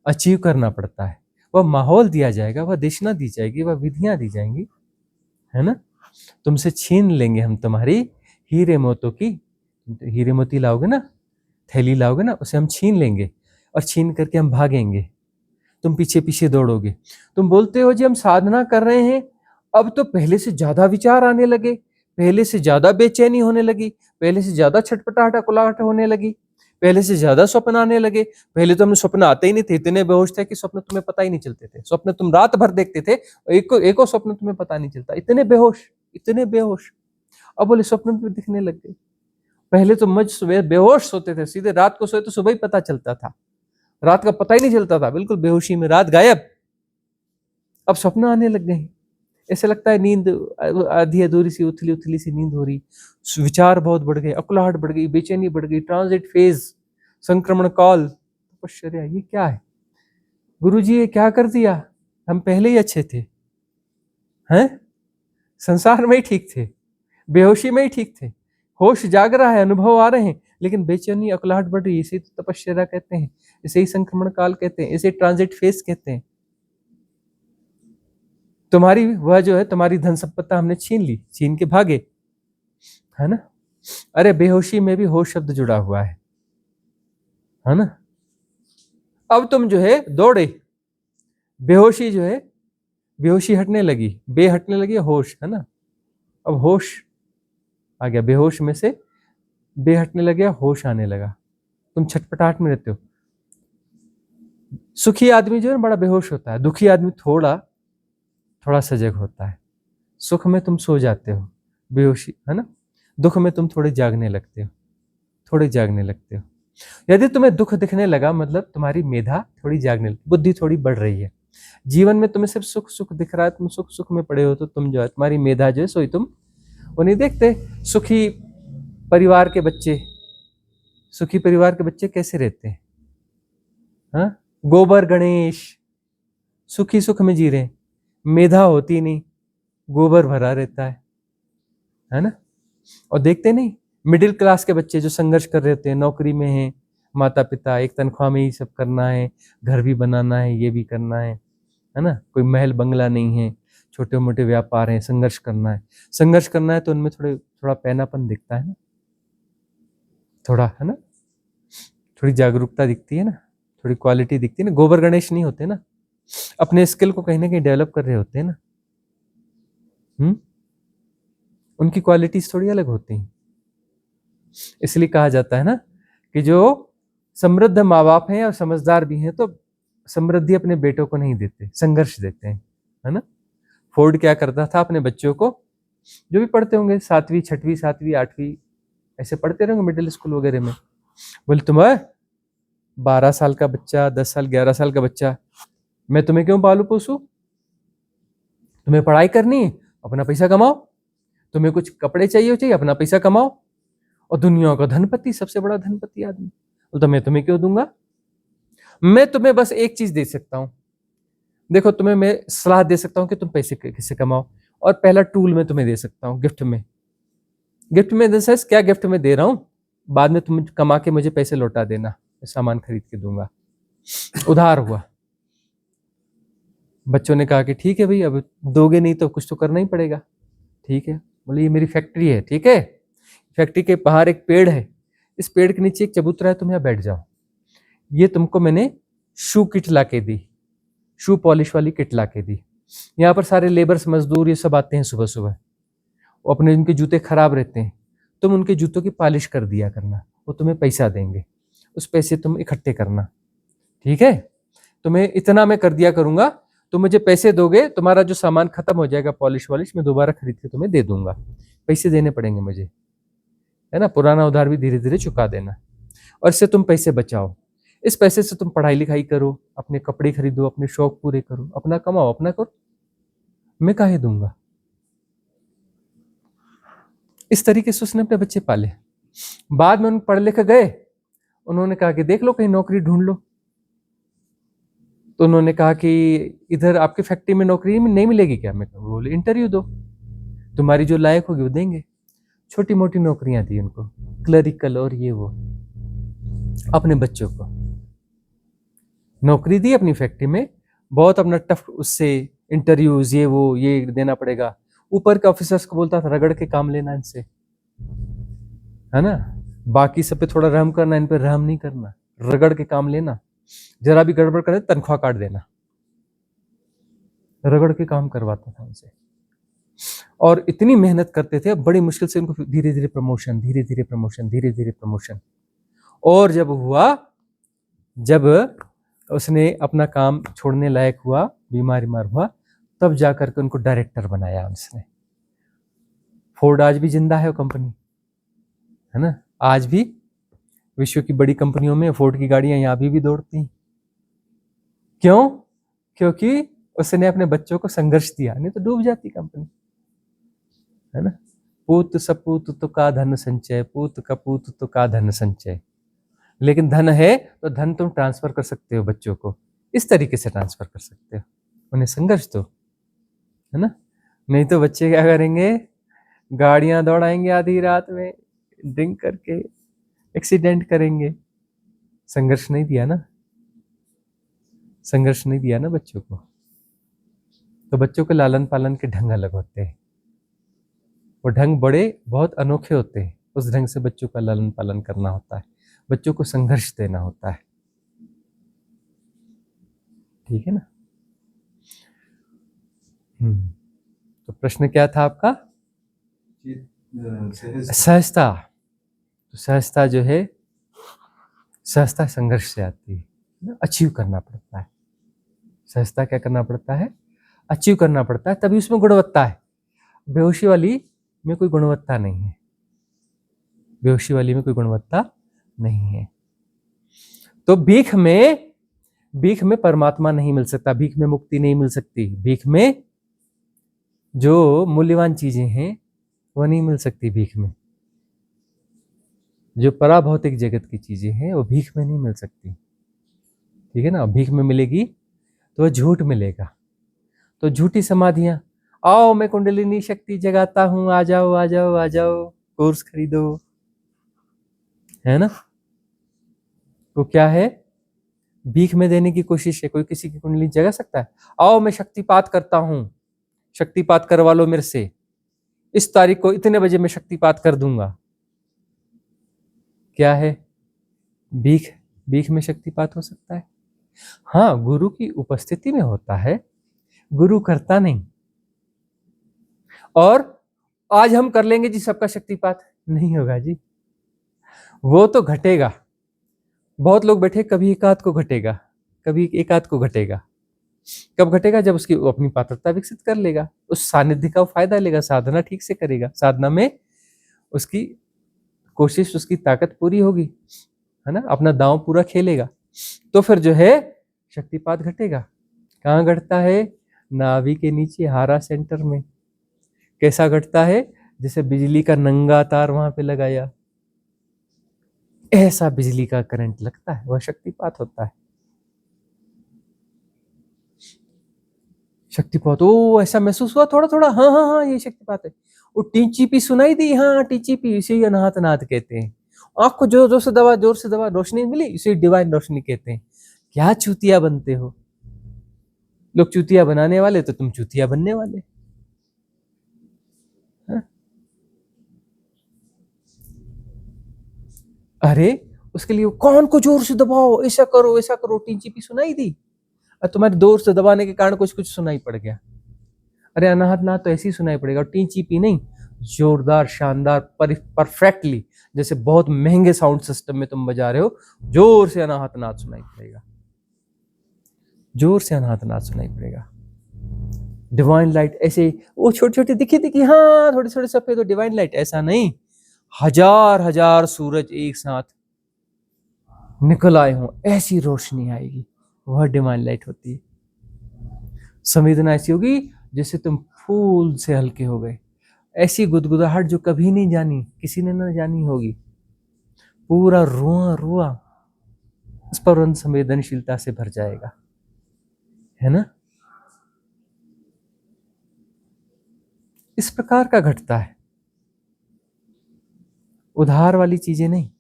[SPEAKER 2] अचीव करना पड़ता है, वह माहौल दिया जाएगा, वह दिशा दी जाएगी, वह विधियां दी जाएंगी, है ना। तुमसे छीन लेंगे हम तुम्हारी हीरे मोतों की, हीरे मोती लाओगे ना, थैली लाओगे ना, उसे हम छीन लेंगे और छीन करके हम भागेंगे। तुम पीछे पीछे दौड़ोगे। तुम बोलते हो जी हम साधना कर रहे हैं, अब तो पहले से ज्यादा विचार आने लगे, पहले से ज्यादा बेचैनी होने लगी, पहले से ज्यादा छटपटाहट अकुलाहट होने लगी, पहले से ज्यादा स्वप्न आने लगे। पहले तो हमें स्वप्न आते ही नहीं थे, इतने बेहोश थे कि स्वप्न तुम्हें पता ही नहीं चलते थे। स्वप्न तुम रात भर देखते थे, एको स्वप्न तुम्हें पता नहीं चलता, इतने बेहोश, इतने बेहोश। अब बोले स्वप्न भी दिखने लग गए। पहले तो मज सुबह बेहोश सोते थे, सीधे रात को सोए तो सुबह ही पता चलता था, रात का पता ही नहीं चलता था, बिल्कुल बेहोशी में रात गायब। अब स्वप्न आने लग गए, ऐसे लगता है नींद आधी अधूरी सी, उथली उथली सी नींद हो रही, विचार बहुत बढ़ गए, अकुलाहट बढ़ गई, बेचैनी बढ़ गई, ट्रांजिट फेज, संक्रमण काल, तपश्चर्या। ये क्या है गुरुजी, ये क्या कर दिया? हम पहले ही अच्छे थे, हैं? संसार में ही ठीक थे, बेहोशी में ही ठीक थे, होश जाग रहा है, अनुभव आ रहे हैं, लेकिन बेचैनी अकुलाहट बढ़ रही है। इसे तो तपश्चर्या कहते हैं, इसे ही संक्रमण काल कहते हैं, इसे ट्रांजिट फेज कहते हैं। तुम्हारी वह जो है, तुम्हारी धन संपत्ति हमने छीन ली, छीन के भागे, है ना। अरे बेहोशी में भी होश शब्द जुड़ा हुआ है ना। अब तुम जो है दौड़े, बेहोशी जो है, बेहोशी हटने लगी, बे हटने लगी, होश, है ना। अब होश आ गया, बेहोश में से बे हटने लग गया, होश आने लगा। तुम छटपटाहट में रहते हो। सुखी आदमी जो है बड़ा बेहोश होता है, दुखी आदमी थोड़ा सजग होता है। सुख में तुम सो जाते हो, बेहोशी, है ना। दुख में तुम थोड़े जागने लगते हो, थोड़े जागने लगते हो। यदि तुम्हें दुख दिखने लगा, मतलब तुम्हारी मेधा थोड़ी जागने, बुद्धि थोड़ी बढ़ रही है। जीवन में तुम्हें सिर्फ सुख सुख दिख रहा है, तुम सुख सुख में पड़े हो, तो तुम जो है, तुम्हारी मेधा जो है सोई, तुम वो नहीं देखते। सुखी परिवार के बच्चे, सुखी परिवार के बच्चे कैसे रहते हैं? हाँ, गोबर गणेश, सुखी सुख में जी रहे, मेधा होती नहीं, गोबर भरा रहता है ना। और देखते नहीं, मिडिल क्लास के बच्चे जो संघर्ष कर रहे होते हैं, नौकरी में हैं, माता पिता, एक तनख्वाह में ही सब करना है, घर भी बनाना है, ये भी करना है ना। कोई महल बंगला नहीं है, छोटे मोटे व्यापार हैं, संघर्ष करना है। संघर्ष करना है तो उनमें थोड़ा पैनापन दिखता है ना, थोड़ा, है ना, थोड़ी जागरूकता दिखती है ना, थोड़ी क्वालिटी दिखती है ना। गोबर गणेश नहीं होते ना, अपने स्किल को कहीं ना कहीं डेवलप कर रहे होते हैं ना। उनकी क्वालिटीज थोड़ी अलग होती हैं। इसलिए कहा जाता है ना कि जो समृद्ध माँ बाप हैं और समझदार भी हैं, तो समृद्धि अपने बेटों को नहीं देते, संघर्ष देते हैं, है ना। फोर्ड क्या करता था अपने बच्चों को, जो भी पढ़ते होंगे 7वीं 6वीं 7वीं 8वीं ऐसे पढ़ते रहेंगे मिडिल स्कूल वगैरह में, बोले तुम्हें 12 साल का बच्चा, 10 साल 11 साल का बच्चा, मैं तुम्हें क्यों पालू पोसू? तुम्हें पढ़ाई करनी है, अपना पैसा कमाओ, तुम्हें कुछ कपड़े चाहिए अपना पैसा कमाओ। और दुनिया का धनपति, सबसे बड़ा धनपति आदमी, तो मैं तुम्हें क्यों दूंगा? मैं तुम्हें बस एक चीज दे सकता हूं। देखो, तुम्हें मैं सलाह दे सकता हूं कि तुम पैसे कैसे कमाओ, और पहला टूल मैं तुम्हें दे सकता हूं गिफ्ट में। गिफ्ट में इन द सेंस, क्या गिफ्ट में दे रहा हूं, बाद में तुम कमा के मुझे पैसे लौटा देना, मैं सामान खरीद के दूंगा। उधार हुआ। बच्चों ने कहा कि ठीक है भाई, अब दोगे नहीं तो कुछ तो करना ही पड़ेगा। ठीक है, बोले ये मेरी फैक्ट्री है, ठीक है, फैक्ट्री के बाहर एक पेड़ है, इस पेड़ के नीचे एक चबूतरा है, तुम यहाँ बैठ जाओ। ये तुमको मैंने शू किट ला के दी, शू पॉलिश वाली किट ला के दी। यहाँ पर सारे लेबर्स, मजदूर ये सब आते हैं सुबह सुबह, वो अपने उनके जूते खराब रहते हैं, तुम उनके जूतों की पॉलिश कर दिया करना, वो तुम्हें पैसा देंगे, उस पैसे तुम इकट्ठे करना, ठीक है, तुम्हें इतना मैं कर दिया करूंगा, तुम मुझे पैसे दोगे, तुम्हारा जो सामान खत्म हो जाएगा पॉलिश वॉलिश, मैं दोबारा खरीद के तुम्हें दे दूंगा, पैसे देने पड़ेंगे मुझे, है ना, पुराना उधार भी धीरे धीरे चुका देना, और इससे तुम पैसे बचाओ, इस पैसे से तुम पढ़ाई लिखाई करो, अपने कपड़े खरीदो, अपने शौक पूरे करो, अपना कमाओ, अपना करो, मैं काहे दूंगा। इस तरीके से उसने अपने बच्चे पाले। बाद में उन पढ़ लिख गए, उन्होंने कहा कि देख लो कहीं नौकरी ढूंढ लो। तो उन्होंने कहा कि इधर आपकी फैक्ट्री में नौकरी नहीं मिलेगी क्या? मैं बोले इंटरव्यू दो, तुम्हारी जो लायक होगी वो देंगे। छोटी मोटी नौकरियां थी उनको, क्लरिकल और ये वो। अपने बच्चों को नौकरी दी अपनी फैक्ट्री में, बहुत अपना टफ उससे इंटरव्यूज ये वो ये देना पड़ेगा। ऊपर के ऑफिसर्स को बोलता था रगड़ के काम लेना इनसे, है ना, बाकी सब पे थोड़ा रहम करना, इन पे रहम नहीं करना, रगड़ के काम लेना, जरा भी गड़बड़ करे तनख्वाह काट देना, रगड़ के काम करवाता था उनसे। और इतनी मेहनत करते थे, बड़ी मुश्किल से उनको धीरे धीरे प्रमोशन, धीरे धीरे प्रमोशन, धीरे धीरे प्रमोशन। और जब हुआ, जब उसने अपना काम छोड़ने लायक हुआ, बीमार हुआ, तब जाकर के उनको डायरेक्टर बनाया उसने। फोर्ड आज भी जिंदा है वो कंपनी, है ना, आज भी विश्व की बड़ी कंपनियों में फोर्ड की गाड़ियां यहाँ भी दौड़ती। क्यों? क्योंकि उसने अपने बच्चों को संघर्ष दिया, नहीं तो डूब जाती कंपनी, है ना। पूत सपूत तो का धन संचय, पूत कपूत तो का धन संचय। लेकिन धन है तो धन तुम ट्रांसफर कर सकते हो, बच्चों को इस तरीके से ट्रांसफर कर सकते हो, उन्हें संघर्ष दो, है ना। नहीं तो बच्चे क्या करेंगे, गाड़ियां दौड़ाएंगे आधी रात में, ड्रिंक करके एक्सीडेंट करेंगे। संघर्ष नहीं दिया ना, संघर्ष नहीं दिया ना बच्चों को। तो बच्चों के लालन पालन के ढंग अलग होते हैं, वो ढंग बड़े बहुत अनोखे होते हैं। उस ढंग से बच्चों का लालन पालन करना होता है, बच्चों को संघर्ष देना होता है, ठीक है ना। तो प्रश्न क्या था आपका? सहजता। तो सहजता जो है, सहजता संघर्ष से आती है, अचीव करना पड़ता है। सहजता क्या करना पड़ता है? अचीव करना पड़ता है, तभी उसमें गुणवत्ता है। बेहोशी वाली में कोई गुणवत्ता नहीं है, बेहोशी वाली में कोई गुणवत्ता नहीं है। तो भीख में परमात्मा नहीं मिल सकता, भीख में मुक्ति नहीं मिल सकती, भीख में जो मूल्यवान चीजें हैं वो नहीं मिल सकती। भीख में जो पराभौतिक जगत की चीजें हैं वो भीख में नहीं मिल सकती, ठीक है ना। भीख में मिलेगी तो झूठ मिलेगा। तो झूठी समाधियां, आओ मैं कुंडलिनी शक्ति जगाता हूं, आ जाओ आ जाओ आ जाओ, कोर्स खरीदो, है ना। तो क्या है, भीख में देने की कोशिश है। कोई किसी की कुंडली जगा सकता है? आओ मैं शक्तिपात करता हूं, शक्तिपात करवा लो मेरे से, इस तारीख को इतने बजे मैं शक्तिपात कर दूंगा। क्या है? भीख में शक्तिपात हो सकता है? हाँ, गुरु की उपस्थिति में होता है, गुरु करता नहीं। और आज हम कर लेंगे जी सबका शक्तिपात, नहीं होगा जी, वो तो घटेगा। बहुत लोग बैठे, कभी एक आध को घटेगा, कभी एक आध को घटेगा। कब घटेगा? जब उसकी अपनी पात्रता विकसित कर लेगा, उस सानिध्य का फायदा लेगा, साधना ठीक से करेगा, साधना में उसकी कोशिश, उसकी ताकत पूरी होगी, है ना, अपना दांव पूरा खेलेगा, तो फिर जो है शक्तिपात घटेगा। कहाँ घटता है? नाभि के नीचे हारा सेंटर में। कैसा घटता है? जैसे बिजली का नंगा तार वहां पे लगाया, ऐसा बिजली का करंट लगता है, वह शक्तिपात होता है। शक्तिपात, ओ ऐसा महसूस हुआ थोड़ा थोड़ा, हाँ हाँ हाँ ये शक्तिपात है। वो टीचीपी सुनाई दी, हाँ टीचीपी, इसे ही अनाहतनाद कहते हैं। आँख को जोर जोर से दबा, रोशनी मिली, इसे डिवाइन रोशनी कहते हैं। क्या चूतिया बनते हो लोग, चूतिया बनाने वाले तो तुम चूतिया बनने वाले। हाँ? अरे उसके लिए कौन को जोर से दबाओ, ऐसा करो, टीचीपी सुनाई दी और तुम्हारे जोर से दबाने के कारण कुछ कुछ सुनाई पड़ गया। अरे अनाहतनाद तो ऐसे ही सुनाई पड़ेगा, टीचीपी नहीं, जोरदार शानदार परफेक्टली, जैसे बहुत महंगे साउंड सिस्टम में तुम बजा रहे हो, जोर से अनाहतनाद सुनाई पड़ेगा, जोर से अनाहतनाद सुनाई पड़ेगा। डिवाइन लाइट ऐसे वो छोटी छोटी दिखी, हाँ थोड़ी थोड़ी सफेद, तो डिवाइन लाइट ऐसा नहीं, हजार हजार सूरज एक साथ निकल आए हों ऐसी रोशनी आएगी, वह डिवाइन लाइट होती है। संवेदना ऐसी होगी जैसे तुम फूल से हल्के हो गए, ऐसी गुदगुदाहट जो कभी नहीं जानी, किसी ने ना जानी होगी, पूरा रुआ रुआ उस पर संवेदनशीलता से भर जाएगा, है ना। इस प्रकार का घटता है, उधार वाली चीजें नहीं।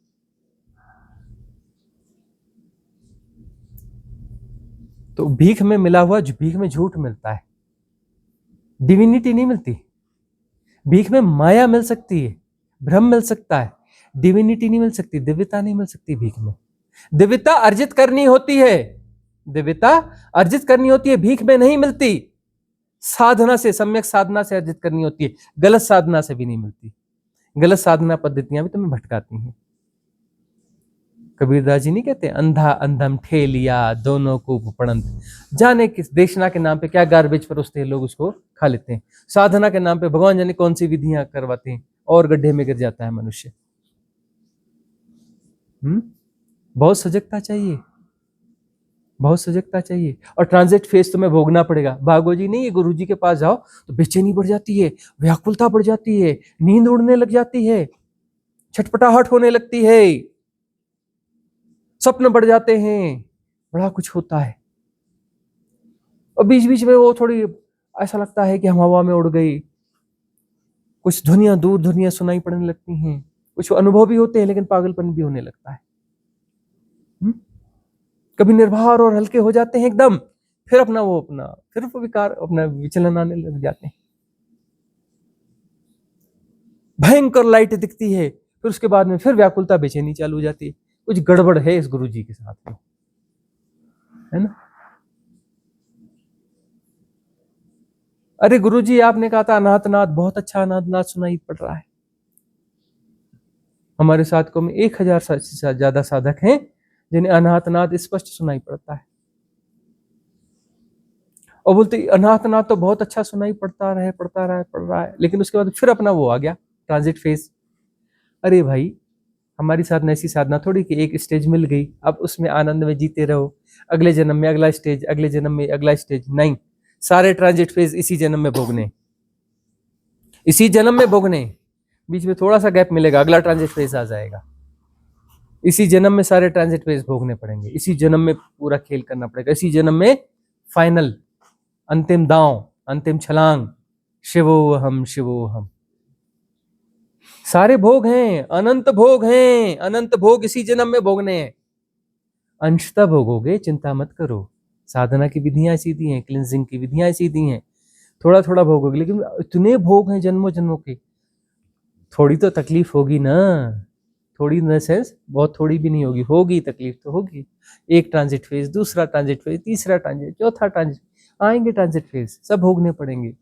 [SPEAKER 2] तो भीख में मिला हुआ, भीख में झूठ मिलता है, डिविनिटी नहीं मिलती। भीख में माया मिल सकती है, भ्रम मिल सकता है, डिविनिटी नहीं मिल सकती, दिव्यता नहीं मिल सकती भीख में। दिव्यता अर्जित करनी होती है, दिव्यता अर्जित करनी होती है, भीख में नहीं मिलती। साधना से, सम्यक साधना से अर्जित करनी होती है, गलत साधना से भी नहीं मिलती। गलत साधना पद्धतियां भी तुम्हें भटकाती हैं। कबीरदास जी नहीं कहते, अंधा अंधम ठेलिया दोनों को पड़ंत, जाने किस देशना के नाम पे क्या गार्बेज परोसते हैं लोग, उसको खा लेते हैं। साधना के नाम पे भगवान जाने कौन सी विधियां करवाते हैं और गड्ढे में गिर जाता है मनुष्य। बहुत सजगता चाहिए, बहुत सजगता चाहिए। और ट्रांजिट फेज तुम्हें भोगना पड़ेगा। भागो जी नहीं, गुरु जी के पास जाओ तो बेचैनी बढ़ जाती है, व्याकुलता बढ़ जाती है, नींद उड़ने लग जाती है, छटपटाहट होने लगती है, स्वप्न बढ़ जाते हैं, बड़ा कुछ होता है। और बीच बीच में वो थोड़ी ऐसा लगता है कि हम हवा में उड़ गई, कुछ ध्वनियां, दूर ध्वनियां सुनाई पड़ने लगती हैं, कुछ अनुभव भी होते हैं, लेकिन पागलपन भी होने लगता है। कभी निर्भर और हल्के हो जाते हैं एकदम, फिर फिर वो विकार, अपना विचलन आने लग जाते हैं। भयंकर लाइट दिखती है, फिर उसके बाद में फिर व्याकुलता, बेचैनी चालू हो जाती है। कुछ गड़बड़ है इस गुरु जी के साथ में, है ना। अरे गुरु जी आपने कहा था अनाहतनाद, बहुत अच्छा अनाहतनाद सुनाई पड़ रहा है। हमारे साधकों में 1000 से ज्यादा साधक हैं जिन्हें अनाहतनाद स्पष्ट सुनाई पड़ता है, और बोलते अनाहतनाद तो बहुत अच्छा सुनाई पड़ रहा है, लेकिन उसके बाद फिर अपना वो आ गया ट्रांजिट फेज। अरे भाई, हमारी साधना ऐसी साधना थोड़ी कि एक स्टेज मिल गई, अब उसमें आनंद में जीते रहो, अगले जन्म में अगला स्टेज, अगले जन्म में अगला स्टेज, नहीं। सारे ट्रांजिट फेज इसी जन्म में भोगने, इसी जन्म में भोगने। बीच में थोड़ा सा गैप मिलेगा, अगला ट्रांजिट फेज आ जाएगा। इसी जन्म में सारे ट्रांजिट फेज भोगने पड़ेंगे, इसी जन्म में पूरा खेल करना पड़ेगा, इसी जन्म में फाइनल, अंतिम दांव, अंतिम छलांग, शिवोहम शिवोहम। सारे भोग हैं, अनंत भोग हैं, अनंत भोग इसी जन्म में भोगने हैं। अंशतः भोगोगे, चिंता मत करो। साधना की विधियां ऐसी दी हैं, क्लिंजिंग की विधियां ऐसी दी हैं, थोड़ा थोड़ा भोगोगे, लेकिन इतने भोग हैं जन्मों जन्मों के, थोड़ी तो तकलीफ होगी ना। थोड़ी इन द सेंस बहुत थोड़ी भी नहीं होगी, होगी तकलीफ तो होगी। एक ट्रांजिट फेज, दूसरा ट्रांजिट फेज, तीसरा ट्रांजिट, चौथा ट्रांजिट, आएंगे ट्रांजिट फेज, सब भोगने पड़ेंगे,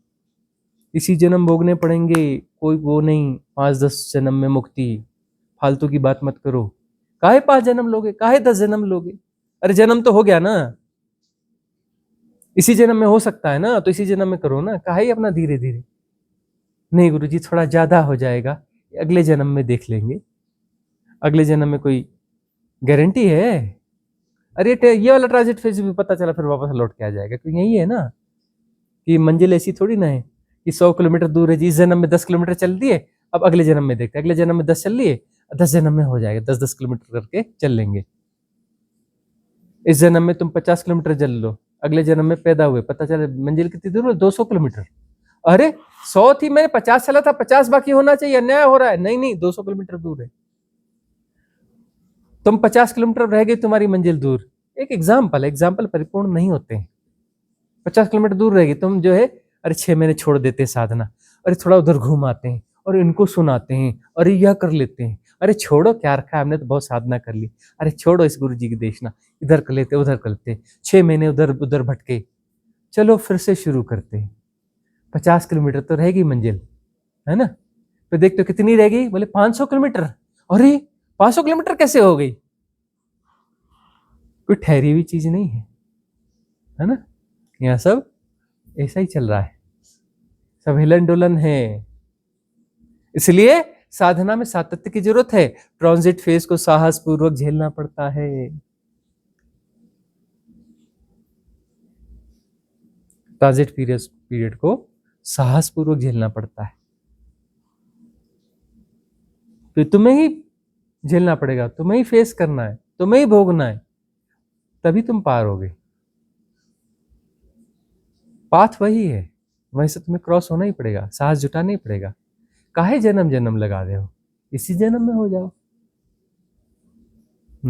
[SPEAKER 2] इसी जन्म भोगने पड़ेंगे। कोई वो नहीं 5-10 जन्म में मुक्ति, फालतू की बात मत करो। काहे 5 जन्म लोगे, काहे 10 जन्म लोगे? अरे जन्म तो हो गया ना, इसी जन्म में हो सकता है ना, तो इसी जन्म में करो ना, काहे अपना धीरे धीरे। नहीं गुरुजी थोड़ा ज्यादा हो जाएगा, अगले जन्म में देख लेंगे। अगले जन्म में कोई गारंटी है? अरे ये वाला ट्रांजिट फेज भी पता चला फिर वापस लौट के आ जाएगा, क्योंकि यही है ना कि मंजिल ऐसी थोड़ी ना है कि 100 किलोमीटर दूर है जी, इस जन्म में 10 किलोमीटर चल दिए, अब अगले जन्म में देखते हैं, अगले जन्म में 10 चल लिए, 10 जन्म में हो जाएगा, 10-10 किलोमीटर करके चल लेंगे। इस जन्म में तुम 50 किलोमीटर चल लो, अगले जन्म में पैदा हुए, पता चले मंजिल कितनी दूर है, 200 किलोमीटर। अरे 100 थी, मैंने 50 चला था, 50 बाकी होना चाहिए, अन्याय हो रहा है। नहीं नहीं, 200 किलोमीटर दूर है। तुम 50 किलोमीटर रह गई, तुम्हारी मंजिल दूर। एक एग्जाम्पल परिपूर्ण नहीं होते हैं। 50 किलोमीटर दूर रहेगी, तुम जो है अरे 6 महीने छोड़ देते साधना, अरे थोड़ा उधर घूम आते हैं और इनको सुनाते हैं, अरे यह कर लेते हैं, अरे छोड़ो क्या रखा है, हमने तो बहुत साधना कर ली, अरे छोड़ो इस गुरु जी की देखना, इधर कर लेते उधर कर लेते, 6 महीने उधर उधर भटके, चलो फिर से शुरू करते हैं। 50 किलोमीटर तो रहेगी मंजिल, है ना। तो देखते कितनी रह गई, बोले 500 किलोमीटर। अरे 500 किलोमीटर कैसे हो गई? कोई ठहरी हुई चीज नहीं है ना। यहाँ सब ऐसा ही चल रहा है, सब हिलन डुलन है। इसलिए साधना में सातत्य की जरूरत है। ट्रांजिट फेज को साहस पूर्वक झेलना पड़ता है। ट्रांजिट पीरियड को साहस पूर्वक झेलना पड़ता है। तो तुम्हें ही झेलना पड़ेगा, तुम्हें ही फेस करना है, तुम्हें ही भोगना है, तभी तुम पार होगे। पाथ वही है, वहीं से तुम्हें क्रॉस होना ही पड़ेगा, साहस जुटाना ही पड़ेगा। काहे जन्म जन्म लगा रहे हो, इसी जन्म में हो जाओ।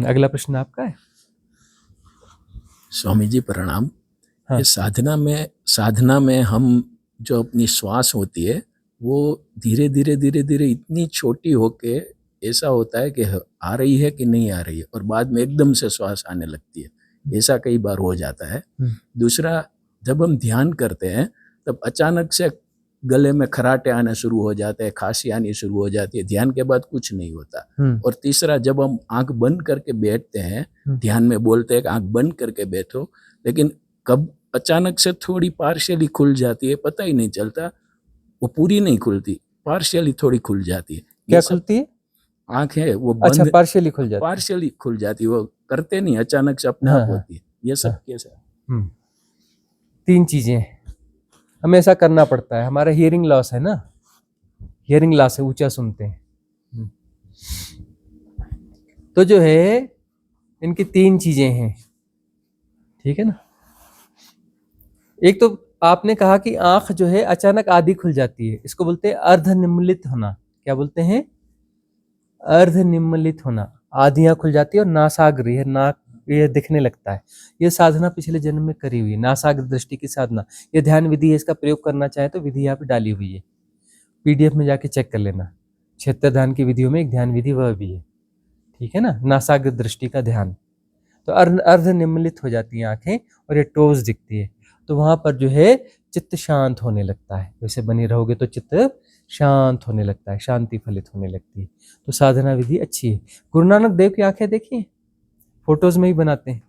[SPEAKER 2] अगला प्रश्न आपका है।
[SPEAKER 5] स्वामी जी प्रणाम।
[SPEAKER 2] हाँ।
[SPEAKER 5] ये साधना में हम जो अपनी श्वास होती है वो धीरे धीरे इतनी छोटी होके ऐसा होता है कि आ रही है कि नहीं आ रही है, और बाद में एकदम से श्वास आने लगती है। ऐसा कई बार हो जाता है। दूसरा, जब हम ध्यान करते हैं तब अचानक से गले में खराटे आने शुरू हो जाते हैं, खांसी आनी शुरू हो जाती है, ध्यान के बाद कुछ नहीं होता। और तीसरा, जब हम आंख बंद करके बैठते हैं, ध्यान में बोलते हैं कि आंख बंद करके बैठो, लेकिन कब अचानक से थोड़ी पार्शियली खुल जाती है, पता ही नहीं चलता। वो पूरी नहीं खुलती, पार्शियली थोड़ी खुल जाती है।
[SPEAKER 2] क्या खुलती है?
[SPEAKER 5] आंखें वो
[SPEAKER 2] अच्छा,
[SPEAKER 5] बंद,
[SPEAKER 2] पार्शियली खुल जाती है।
[SPEAKER 5] पार्शियली खुल जाती है, वो करते नहीं, अचानक से अपने आप होती है। ये सब कैसा?
[SPEAKER 2] 3 चीजें हमें ऐसा करना पड़ता है। हमारा हियरिंग लॉस है ना, हियरिंग लॉस है, ऊंचा सुनते हैं। तो जो है इनकी 3 चीजें हैं, ठीक है ना। एक तो आपने कहा कि आंख जो है अचानक आधी खुल जाती है, इसको बोलते हैं अर्धनिम्मिलित होना। क्या बोलते हैं? अर्धनिम्मिलित होना। आधियां खुल जाती है और नासाग्र, यह नाक ये दिखने लगता है। ये साधना पिछले जन्म में करी हुई है, नासाग्र दृष्टि की साधना। ये ध्यान विधि है, इसका प्रयोग करना चाहे तो विधि यहाँ पे डाली हुई है, पीडीएफ में जाके चेक कर लेना। 76 ध्यान की विधियों में एक ध्यान विधि वह भी है, ठीक है ना, नासाग्र दृष्टि का ध्यान। तो अर्धनिम्मिलित हो जाती है आंखें और ये टोज दिखती है, तो वहां पर जो है चित्त शांत होने लगता है। वैसे बनी रहोगे तो चित्त शांत होने लगता है, शांति फलित होने लगती है। तो साधना विधि अच्छी है। गुरु नानक देव की आंखें देखिए, फोटोज में ही बनाते हैं,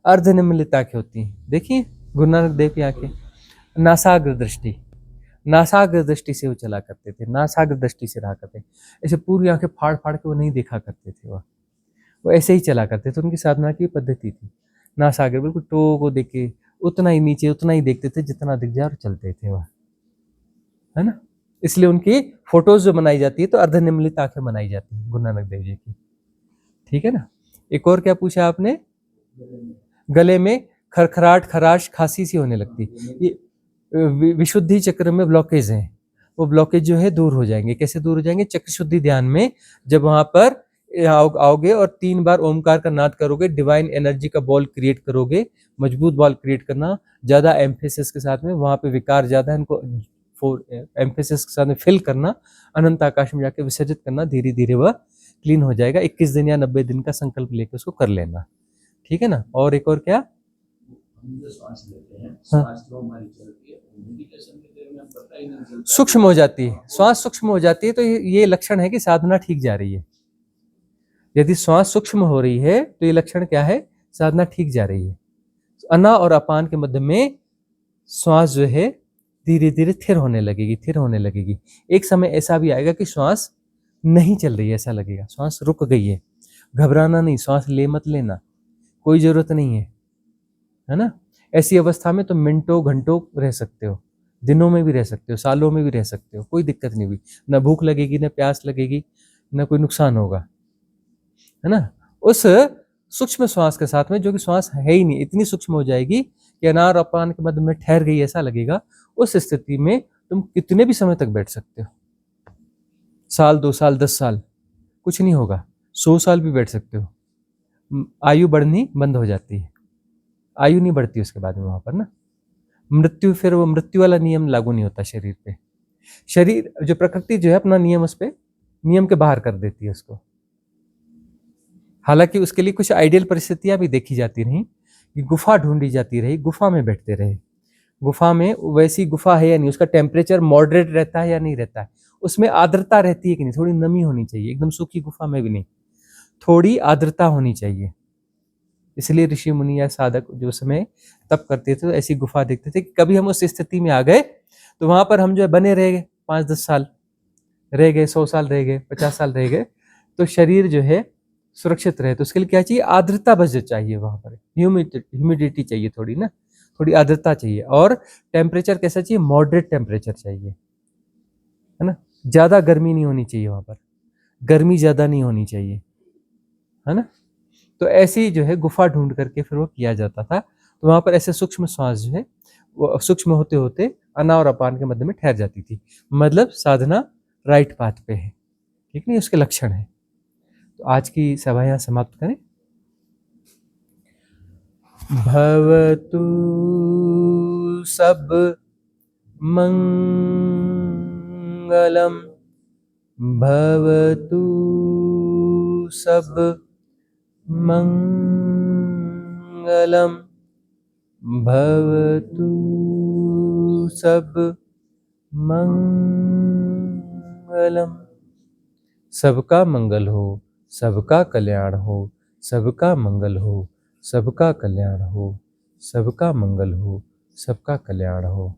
[SPEAKER 2] अर्धनिम्मिलित आंखें होती हैं। देखिए गुरु नानक देव की आंखें, नासाग्र दृष्टि, नासाग्र दृष्टि से वो चला करते थे, नासाग्र दृष्टि से रहा करते। ऐसे पूरी आंखें फाड़ फाड़ के वो नहीं देखा करते थे, वो ऐसे ही चला करते थे। उनकी साधना की पद्धति थी नासाग्र, बिल्कुल टो को देख के उतना ही नीचे, उतना ही देखते थे जितना दिख जाए और चलते थे वह, है ना। इसलिए उनकी फोटोज जो बनाई जाती है तो अर्धनिम्मिलित आंखें बनाई जाती है गुरु नानक देव जी की, ठीक है ना। एक और क्या पूछा आपने? गले में खरखराट, खराश, खांसी सी होने लगती। ये विशुद्धि चक्र में ब्लॉकेज हैं, वो ब्लॉकेज जो है दूर हो जाएंगे। कैसे दूर हो जाएंगे? चक्र शुद्धि ध्यान में जब वहां पर आओगे और 3 बार ओमकार का नाद करोगे, डिवाइन एनर्जी का बॉल क्रिएट करोगे, मजबूत बॉल क्रिएट करना, ज्यादा एम्फेसिस के साथ में, वहां पे विकार ज्यादा है, इनको एम्फेसिस के साथ में फिल करना, अनंत आकाश में जाके विसर्जित करना, धीरे धीरे वह क्लीन हो जाएगा। 21 दिन या 90 दिन का संकल्प लेकर उसको कर लेना, ठीक है ना। और एक और क्या? सूक्ष्म हो जाती है, श्वास सूक्ष्म हो जाती है, तो ये लक्षण है कि साधना ठीक जा रही है। यदि श्वास सूक्ष्म हो रही है तो ये लक्षण क्या है? साधना ठीक जा रही है। अना और अपान के मध्य में श्वास जो है धीरे धीरे थिर होने लगेगी, थिर होने लगेगी। एक समय ऐसा भी आएगा कि श्वास नहीं चल रही है, ऐसा लगेगा, श्वास रुक गई है। घबराना नहीं, श्वास ले मत लेना, कोई जरूरत नहीं है ना। ऐसी अवस्था में तो मिनटों घंटों रह सकते हो, दिनों में भी रह सकते हो, सालों में भी रह सकते हो, कोई दिक्कत नहीं हुई। न भूख लगेगी, न प्यास लगेगी, न कोई नुकसान होगा। है ना, उस सूक्ष्म श्वास के साथ में, जो कि श्वास है ही नहीं, इतनी सूक्ष्म हो जाएगी कि अनार अपान के मध्य में ठहर गई ऐसा लगेगा। उस स्थिति में तुम कितने भी समय तक बैठ सकते हो, साल 2 साल 10 साल, कुछ नहीं होगा। 100 साल भी बैठ सकते हो। आयु बढ़नी बंद हो जाती है, आयु नहीं बढ़ती उसके बाद में वहां पर ना। मृत्यु, फिर वो मृत्यु वाला नियम लागू नहीं होता शरीर पे। शरीर जो प्रकृति जो है अपना नियम उस पे, नियम के बाहर कर देती है उसको। हालांकि उसके लिए कुछ आइडियल परिस्थितियां भी देखी जाती रही, कि गुफा ढूंढी जाती रही, गुफा में बैठते रहे। गुफा में वैसी गुफा है या नहीं, उसका टेम्परेचर मॉडरेट रहता है या नहीं रहता है, उसमें आर्द्रता रहती है कि नहीं, थोड़ी नमी होनी चाहिए, एकदम सूखी गुफा में भी नहीं, थोड़ी आर्द्रता होनी चाहिए। इसलिए ऋषि मुनि या साधक जो समय तप करते थे तो ऐसी गुफा देखते थे कि कभी हम उस स्थिति में आ गए तो वहां पर हम जो है बने रह गए, 5-10 साल रह गए, 100 साल रह गए, 50 साल रह गए, तो शरीर जो है सुरक्षित रहे। तो उसके लिए क्या चाहिए, आर्द्रता बस चाहिए, वहां पर ह्यूमिडिटी चाहिए थोड़ी ना, थोड़ी आर्द्रता चाहिए। और टेम्परेचर कैसा चाहिए, मॉडरेट टेम्परेचर चाहिए, है ना, ज्यादा गर्मी नहीं होनी चाहिए वहां पर, गर्मी ज्यादा नहीं होनी चाहिए, है ना। तो ऐसी जो है गुफा ढूंढ करके फिर वो किया जाता था। तो वहां पर ऐसे सूक्ष्म श्वास जो है वो सूक्ष्म होते होते अना और अपान के मध्य में ठहर जाती थी। मतलब साधना राइट पाथ पे है, ठीक नहीं, उसके लक्षण है। तो आज की सभा यहाँ समाप्त करें। भवतु सब मंगलम, भवतु सब मंगलम, भवतु सब मंगलम। सबका मंगल हो, सबका कल्याण हो, सबका मंगल हो, सबका कल्याण हो, सबका मंगल हो, सबका कल्याण हो।